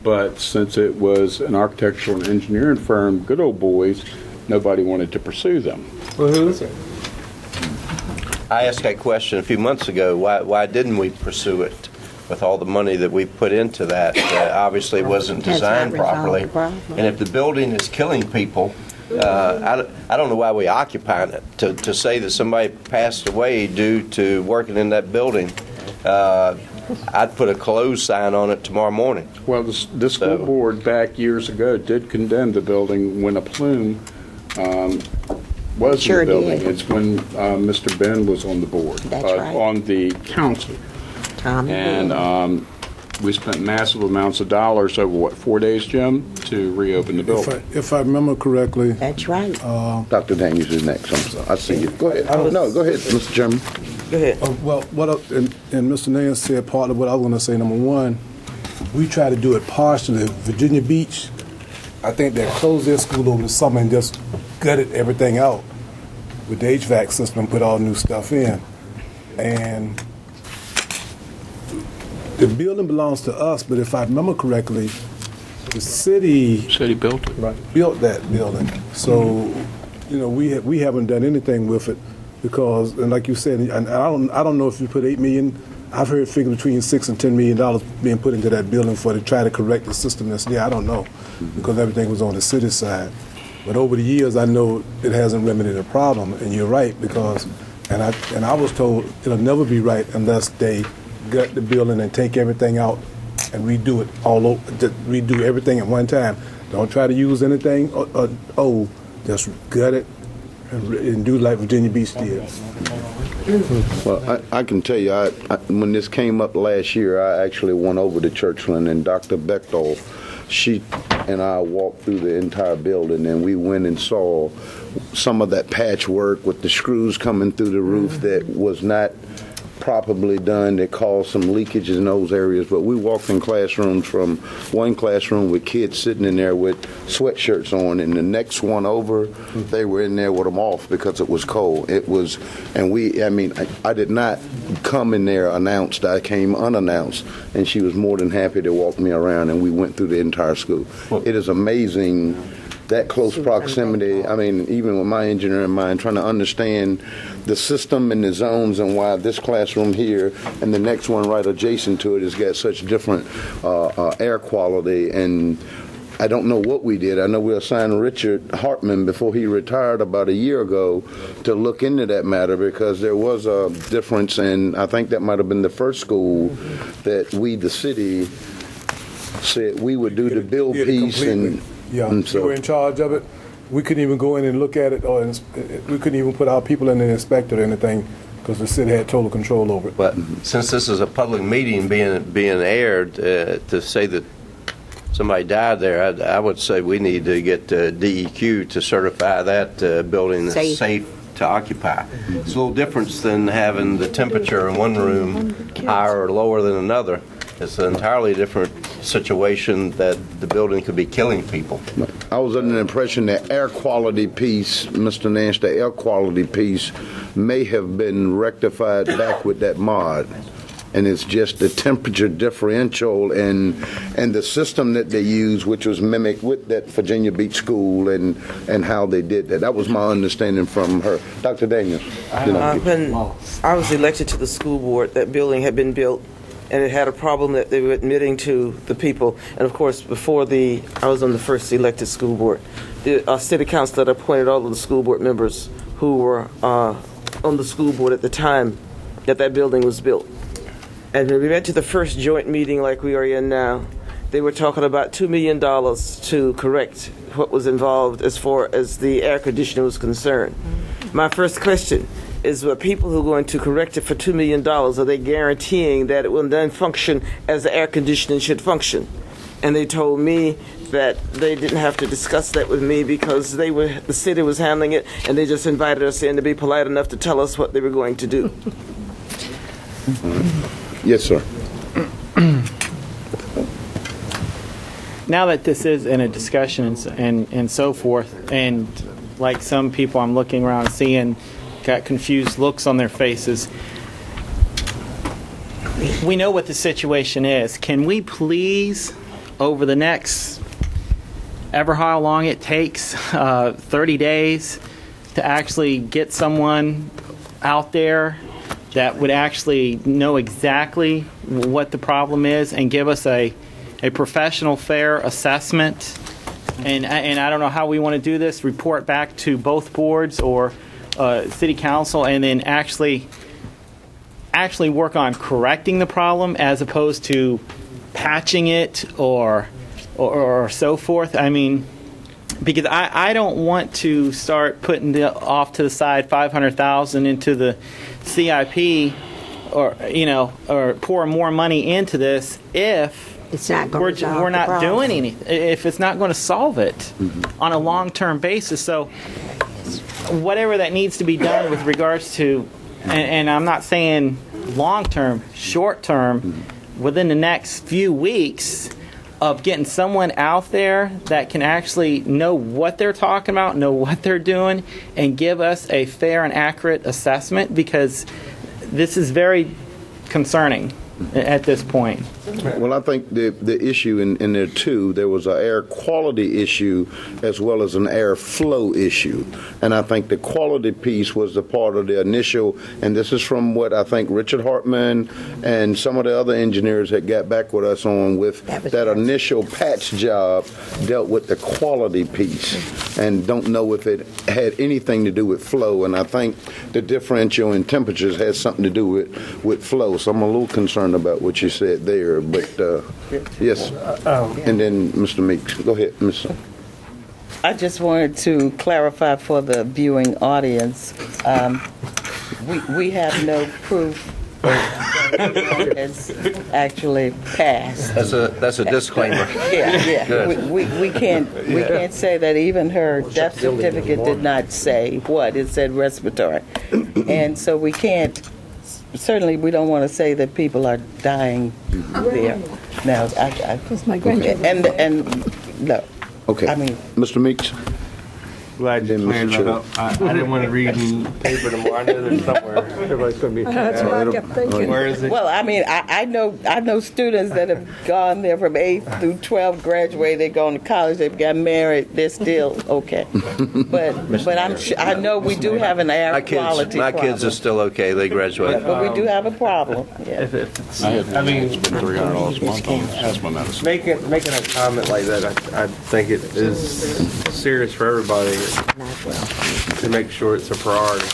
But since it was an architectural and engineering firm, good old boys, nobody wanted to pursue them. Well, who is it? I asked that question a few months ago. Why didn't we pursue it with all the money that we put into that? Obviously, it wasn't designed properly. And if the building is killing people, I don't know why we occupy it. To say that somebody passed away due to working in that building, I'd put a closed sign on it tomorrow morning. Well, the school board back years ago did condemn the building when a plume was in the building. Did. It's when Mr. Ben was on the board, Right. on the council. And we spent massive amounts of dollars over, 4 days, Jim, to reopen the building. If I remember correctly. That's right. Dr. Daniels is next. I see you. Go ahead. No, go ahead, Mr. Chairman. Go ahead. And Mr. Nance said part of what I was going to say. Number one, we try to do it partially. Virginia Beach, I think they closed their school over the summer and just gutted everything out with the HVAC system and put all new stuff in. And the building belongs to us, but if I remember correctly, the city built it. Right. Built that building. So, you know, we haven't done anything with it because, and like you said, and I don't know if you put $8 million. I've heard figures between $6 and $10 million being put into that building to try to correct the system that's there. I don't know because everything was on the city side. But over the years, I know it hasn't remedied the problem. And you're right because, and I was told it'll never be right unless they gut the building and take everything out and redo it all over, redo everything at one time. Don't try to use anything old. Just gut it and do like Virginia Beach did. Well, I can tell you, when this came up last year, I actually went over to Churchland, and Dr. Bechtel, she and I walked through the entire building, and we went and saw some of that patchwork with the screws coming through the roof that was not properly done, that caused some leakages in those areas. But we walked in classrooms, from one classroom with kids sitting in there with sweatshirts on, and the next one over, they were in there with them off because it was cold. It was, and I did not come in there announced. I came unannounced, and she was more than happy to walk me around, and we went through the entire school. It is amazing, that close proximity. I mean, even with my engineering mind, trying to understand the system and the zones and why this classroom here and the next one right adjacent to it has got such different air quality. And I don't know what we did. I know we assigned Richard Hartman before he retired about a year ago to look into that matter because there was a difference, and I think that might have been the first school that we, the city, said we would do the bill piece. And we were in charge of it. We couldn't even go in and look at it, or we couldn't even put our people in and inspect it or anything because the city had total control over it. But since this is a public meeting being aired, to say that somebody died there, I would say we need to get DEQ to certify that building is safe to occupy. It's a little different than having the temperature in one room higher or lower than another. It's an entirely different situation that the building could be killing people. I was under the impression that air quality piece, Mr. Nance, the air quality piece may have been rectified back with that mod. And it's just the temperature differential and the system that they use, which was mimicked with that Virginia Beach school and how they did that. That was my understanding from her. Dr. Daniels. When I was elected to the school board, that building had been built and it had a problem that they were admitting to the people. And of course, before I was on the first elected school board, the city council had appointed all of the school board members who were on the school board at the time that building was built. And when we went to the first joint meeting like we are in now, they were talking about $2 million to correct what was involved as far as the air conditioning was concerned. My first question is, the people who are going to correct it for $2 million, are they guaranteeing that it will then function as the air conditioning should function? And they told me that they didn't have to discuss that with me because the city was handling it, and they just invited us in to be polite enough to tell us what they were going to do. Yes, sir. Now that this is in a discussion and so forth, and like some people I'm looking around and seeing got confused looks on their faces, we know what the situation is. Can we please, over the next ever how long it takes, 30 days, to actually get someone out there that would actually know exactly what the problem is and give us a professional, fair assessment? And I don't know how we want to do this, report back to both boards or city council, and then actually work on correcting the problem as opposed to patching it or so forth. I mean, because I don't want to start putting off to the side $500,000 into the CIP, or pour more money into this if it's not going to we're not doing anything, if it's not going to solve it on a long-term basis. So whatever that needs to be done with regards to, and I'm not saying long-term, short-term, within the next few weeks, of getting someone out there that can actually know what they're talking about, know what they're doing, and give us a fair and accurate assessment, because this is very concerning at this point. Well, I think the issue in there too, there was an air quality issue as well as an air flow issue. And I think the quality piece was the part of the initial, and this is from what I think Richard Hartman and some of the other engineers had got back with us on, with that initial patch job dealt with the quality piece, and don't know if it had anything to do with flow. And I think the differential in temperatures has something to do with flow. So I'm a little concerned about what you said there. But yes, and then Mr. Meeks, go ahead, Mr. I just wanted to clarify for the viewing audience, we have no proof it's actually passed. That's a disclaimer. Yeah. Good. We can't say that even her death certificate did not say what it said, respiratory, and so we can't. Certainly, we don't want to say that people are dying there. Now, That's my grandchildren. And no. Okay. I mean, Mr. Meeks. Glad you cleared that up. I didn't want to read in the paper tomorrow. I know there's somewhere. Everybody's going to be. That's what I kept thinking. Where is it? well, I mean, I know students that have gone there from 8th through 12th, graduated, they've gone to college, they've got married, they're still okay. But I know we do have an air quality my problem. kids are still okay. They graduated. But we do have a problem. Yeah. If it's, I mean, It's been $300 a month on asthma medicine. making a comment like that, I think it is serious for everybody to make sure it's a priority.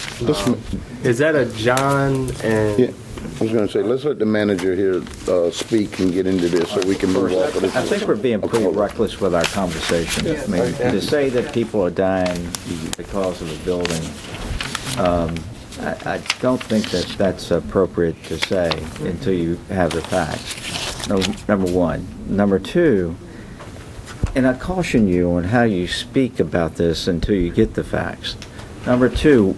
Is that a John and? Yeah, I was going to say, let's let the manager here speak and get into this so we can move off of this. I think we're being pretty reckless with our conversation. I mean, to say that people are dying because of a building, I don't think that's appropriate to say until you have the facts. Number one. Number two, and I caution you on how you speak about this until you get the facts. Number two,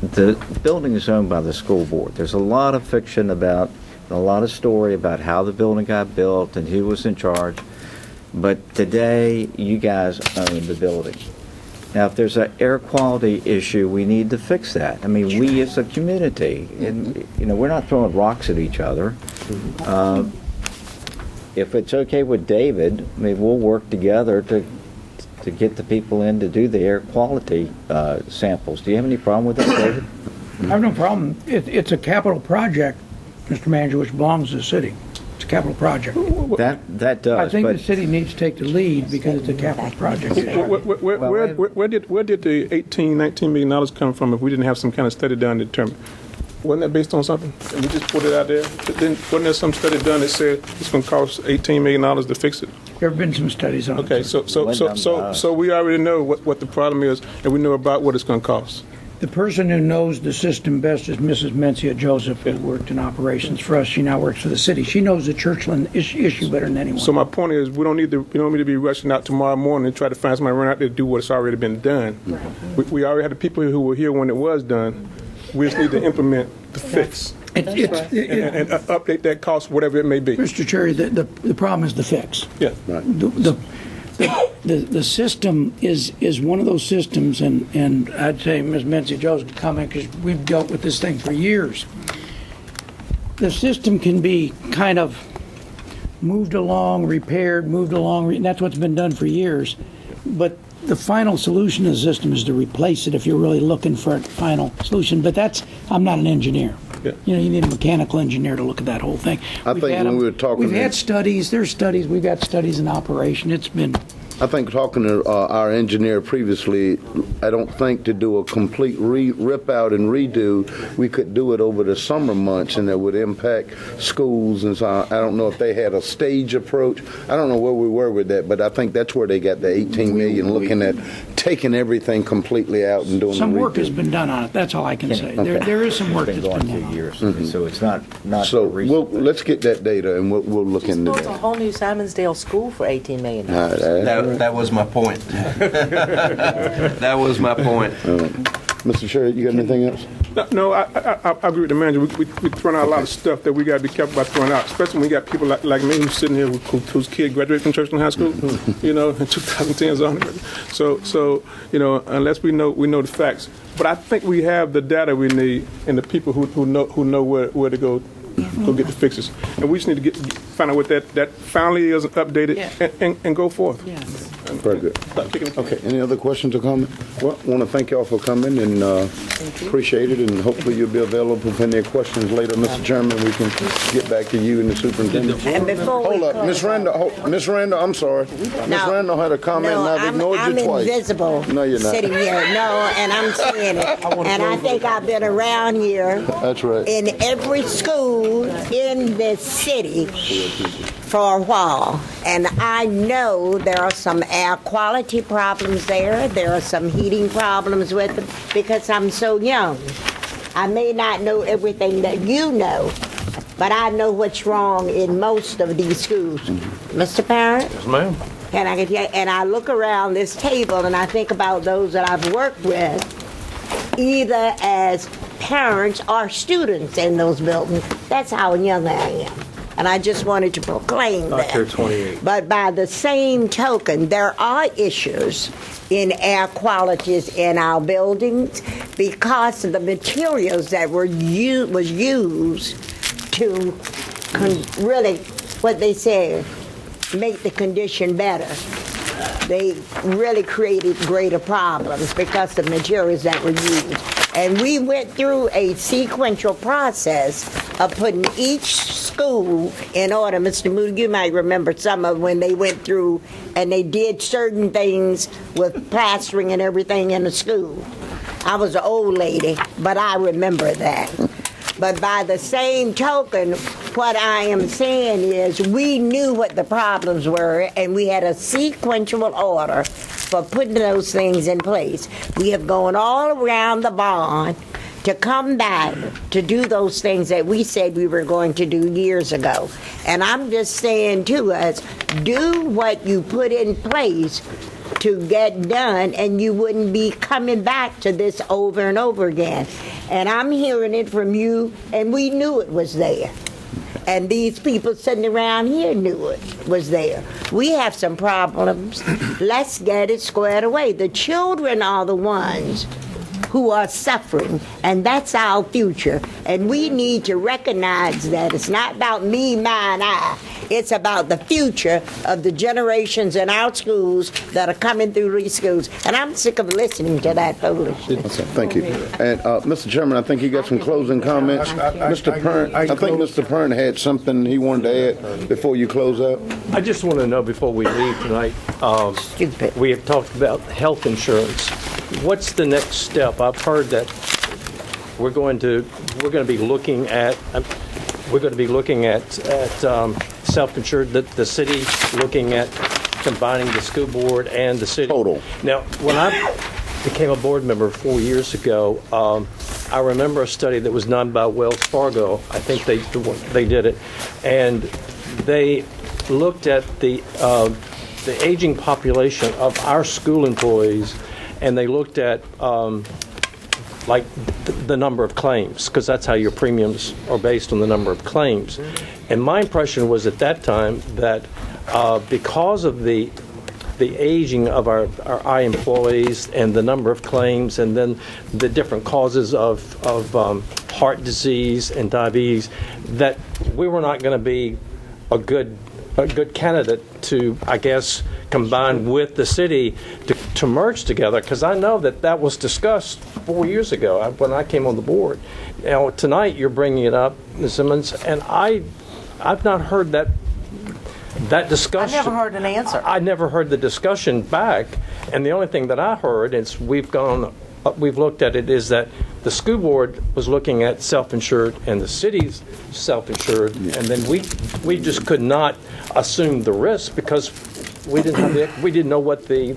the building is owned by the school board. There's a lot of fiction about, a lot of story about how the building got built and who was in charge. But today, you guys own the building. Now, if there's an air quality issue, we need to fix that. I mean, we as a community, and, we're not throwing rocks at each other. If it's okay with David, I mean, we'll work together to get the people in to do the air quality samples. Do you have any problem with that, David? I have no problem. It's a capital project, Mr. Manager, which belongs to the city. It's a capital project. That does. I think but the city needs to take the lead because it's a capital project. Where did the $19 million come from if we didn't have some kind of study done to determine? Wasn't that based on something? And we just put it out there? But then, wasn't there some study done that said it's going to cost $18 million to fix it? There have been some studies on it. Okay, so we already know what the problem is, and we know about what it's going to cost. The person who knows the system best is Mrs. Mencia Joseph, who worked in operations for us. She now works for the city. She knows the Churchland issue better than anyone. So my point is, we don't need to be rushing out tomorrow morning and try to find somebody to run out there to do what's already been done. We already had the people who were here when it was done. We just need to implement the fix. and update that cost, whatever it may be. Mr. Cherry, the problem is the fix. Yeah. The system is one of those systems, and I'd say Ms. Mincy Joe's comment, because we've dealt with this thing for years. The system can be kind of moved along, repaired, and that's what's been done for years. But the final solution of the system is to replace it if you're really looking for a final solution. But I'm not an engineer. Yeah. You need a mechanical engineer to look at that whole thing. I think when we were talking, we've had studies. There's studies. We've got studies in operation. It's been. I think talking to our engineer previously, I don't think to do a complete rip out and redo, we could do it over the summer months, and it would impact schools. And so I don't know if they had a stage approach. I don't know where we were with that, but I think that's where they got the $18 million, looking at taking everything completely out and doing Some the work redo. has been done on it. That's all I can say. There is some work that's been done on it. Years, so it's not So let's get that data and we'll look into Built a that. whole new Simonsdale school for $18 million. That was my point. That was my point. Mr. Sherry, you got anything else? No, I agree with the manager. We throwing out a lot of stuff that we got to be careful about throwing out, especially when we got people like me who's sitting here whose kid graduated from Churchland High School, in 2010. So unless we know the facts. But I think we have the data we need and the people who know where to go get the fixes. And we just need to find out what that finally is, updated, and go forth. Yes. Very good. Okay, any other questions or comments? Well, I want to thank y'all for coming and appreciate it, and hopefully you'll be available for any questions later, Mr. Chairman. We can get back to you and the superintendent. And before Hold up, Miss Randall, I'm sorry. Miss Randall had a comment, and I've ignored you twice. I'm invisible. No, you're not. Sitting here, and I'm saying it. And I think I've been around here. That's right. In every school in this city for a while, and I know there are some air quality problems there. There are some heating problems with them because I'm so young. I may not know everything that you know, but I know what's wrong in most of these schools. Mr. Parent? Yes, ma'am. And I look around this table and I think about those that I've worked with, either as parents or students in those buildings. That's how young I am. And I just wanted to proclaim that. Dr. 28. But by the same token, there are issues in air qualities in our buildings because of the materials that was used to really, what they say, make the condition better. They really created greater problems because of the materials that were used. And we went through a sequential process of putting each school in order. Mr. Moody, you might remember some of when they went through and they did certain things with plastering and everything in the school. I was an old lady, but I remember that. But by the same token, what I am saying is we knew what the problems were, and we had a sequential order for putting those things in place. We have gone all around the barn to come back to do those things that we said we were going to do years ago. And I'm just saying to us, do what you put in place to get done, and you wouldn't be coming back to this over and over again. And I'm hearing it from you, and we knew it was there. And these people sitting around here knew it was there. We have some problems. Let's get it squared away. The children are the ones who are suffering, and that's our future. And we need to recognize that it's not about me, mine, I. It's about the future of the generations in our schools that are coming through these schools. And I'm sick of listening to that foolishness. Okay, thank you. And Mr. Chairman, I think you got some closing comments. Mr. Pern, I think Mr. Pern had something he wanted to add before you close up. I just want to know before we leave tonight, we have talked about health insurance. What's the next step? I've heard that we're going to be looking at self-insured, the city looking at combining the school board and the city. Total. Now, when I became a board member 4 years ago, I remember a study that was done by Wells Fargo. I think they did it, and they looked at the aging population of our school employees, and they looked at like the number of claims, because that's how your premiums are based on the number of claims. And my impression was at that time that because of the aging of our eye employees and the number of claims and then the different causes of heart disease and diabetes, that we were not going to be a good candidate to, I guess, combine with the city to merge together, because I know that was discussed 4 years ago when I came on the board. Now, tonight you're bringing it up, Ms. Simmons, and I've not heard that discussion. I never heard an answer. I never heard the discussion back, and the only thing that I heard is we've looked at it is that the school board was looking at self-insured and the city's self-insured, and then we just could not assume the risk because we didn't know what the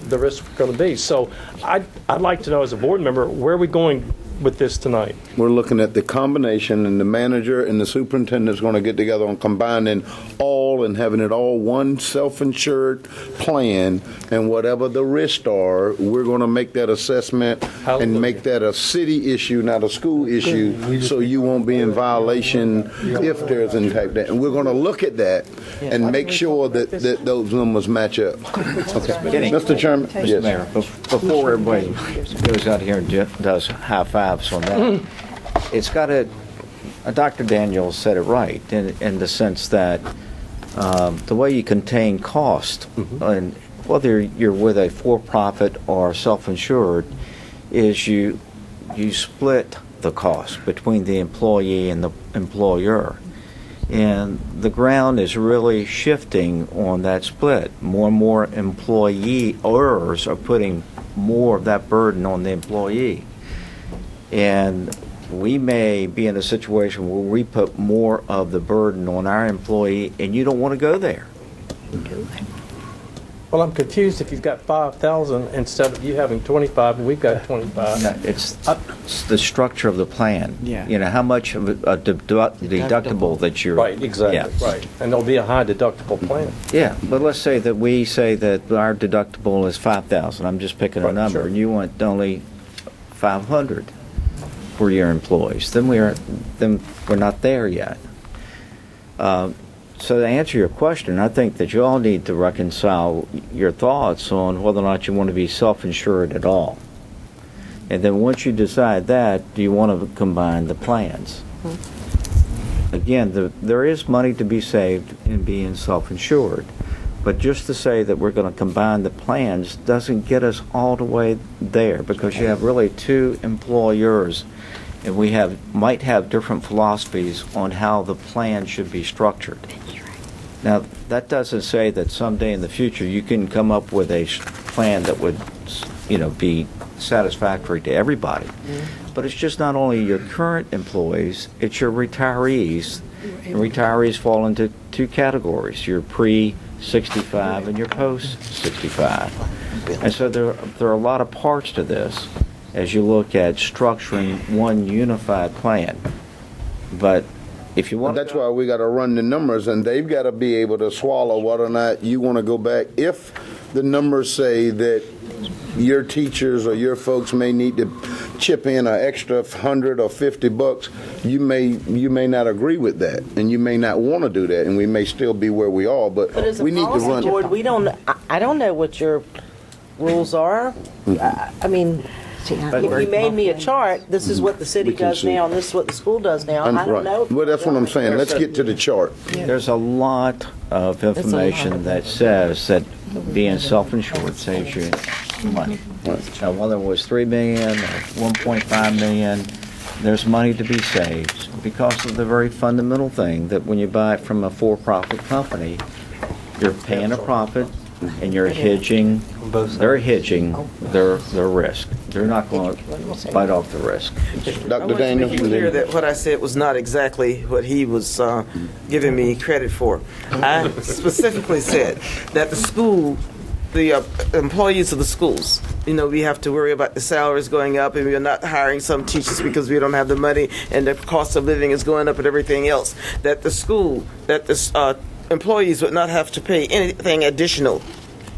risks were going to be. So I'd like to know, as a board member, where are we going with this tonight? We're looking at the combination, and the manager and the superintendent is going to get together on combining all and having it all one self-insured plan, and whatever the risks are, we're going to make that assessment and make that a city issue, not a school issue, so you won't be in violation if there's any type of that. And we're going to look at that and make sure that those numbers match up. Okay. Mr. Chairman? Mr. Mayor, before everybody goes out here and does high fives on that, it's got Dr. Daniels said it right in the sense that the way you contain cost, and whether you're with a for-profit or self-insured, is you split the cost between the employee and the employer. And the ground is really shifting on that split. More and more employers are putting more of that burden on the employee. And we may be in a situation where we put more of the burden on our employee, and you don't want to go there. Well, I'm confused if you've got 5,000 instead of you having 25 and we've got 25. No, it's the structure of the plan. Yeah. You know, how much of a deductible that you're... Right, exactly, yeah. right. And there'll be a high deductible plan. Yeah, but let's say that we say that our deductible is 5,000. I'm just picking a number, and you want only 500 for your employees. Then we're not there yet. So to answer your question, I think that you all need to reconcile your thoughts on whether or not you want to be self-insured at all. And then once you decide that, do you want to combine the plans? Again, there is money to be saved in being self-insured. But just to say that we're going to combine the plans doesn't get us all the way there, because you have really two employers, and we might have different philosophies on how the plan should be structured. Now, that doesn't say that someday in the future you can come up with a plan that would, be satisfactory to everybody. But it's just not only your current employees, it's your retirees. And retirees fall into two categories: your pre-65 and your post-65. And so there are a lot of parts to this as you look at structuring one unified plan. But if you want, that's why we got to run the numbers, and they've got to be able to swallow whether or not you want to go back. If the numbers say that your teachers or your folks may need to chip in an extra $100 or $50, you may not agree with that, and you may not want to do that, and we may still be where we are. But as a we need to run. policy board, I don't know what your rules are. I mean, you made me a chart. This is what the city does now, and this is what the school does now. I don't know. Well, that's what I'm saying. Let's get to the chart. There's a lot of information that says that being self-insured saves you money. Now, whether it was $3 million or $1.5 million, there's money to be saved because of the very fundamental thing that when you buy it from a for-profit company, you're paying a profit and you're hedging. They're hedging their risk. They're not going to bite off the risk. Dr. Daniels, to be clear that what I said was not exactly what he was giving me credit for. I specifically said that the school, the employees of the schools, we have to worry about the salaries going up, and we are not hiring some teachers because we don't have the money, and the cost of living is going up and everything else. That the school, that the employees would not have to pay anything additional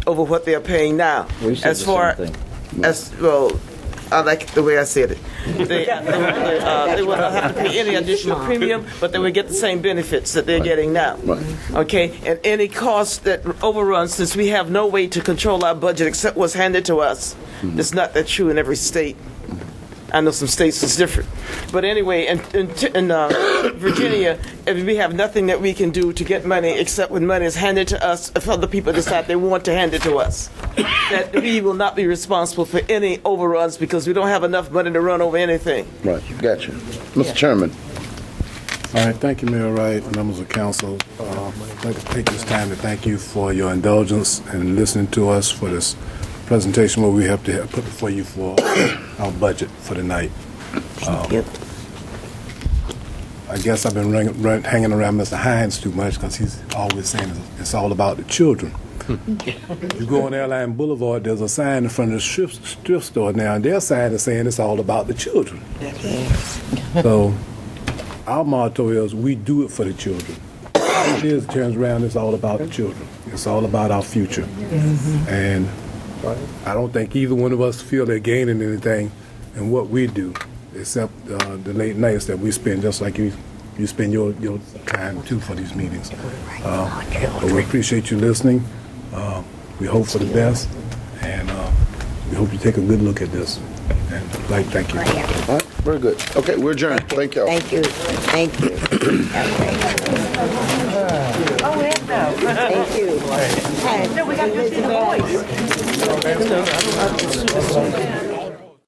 over what they are paying now. We said as far the same thing. as well, I like the way I said it. They will not have to pay any additional premium, but they will get the same benefits that they're getting now. Okay, and any cost that overruns, since we have no way to control our budget except what's handed to us, it's not that true in every state. I know some states is different. But anyway, in Virginia, we have nothing that we can do to get money except when money is handed to us if other people decide they want to hand it to us. That we will not be responsible for any overruns because we don't have enough money to run over anything. Right, gotcha. Mr. Chairman. All right, thank you, Mayor Wright, members of council. I'd like to take this time to thank you for your indulgence and listening to us for this presentation where we have to put before you for our budget for the night. I guess I've been hanging around Mr. Hines too much because he's always saying it's all about the children. You go on Airline Boulevard, there's a sign in front of the thrift store now, and their sign is saying it's all about the children. So our motto is we do it for the children. It is, turns around, it's all about the children. It's all about our future. And I don't think either one of us feel they're gaining anything in what we do, except the late nights that we spend, just like you spend your time too for these meetings. But we appreciate you listening. We hope for the best, and we hope you take a good look at this. And thank you. All right, very good. Okay, we're adjourned. Thank y'all. Thank you. Thank you. Thank you. No, we got to do the voice.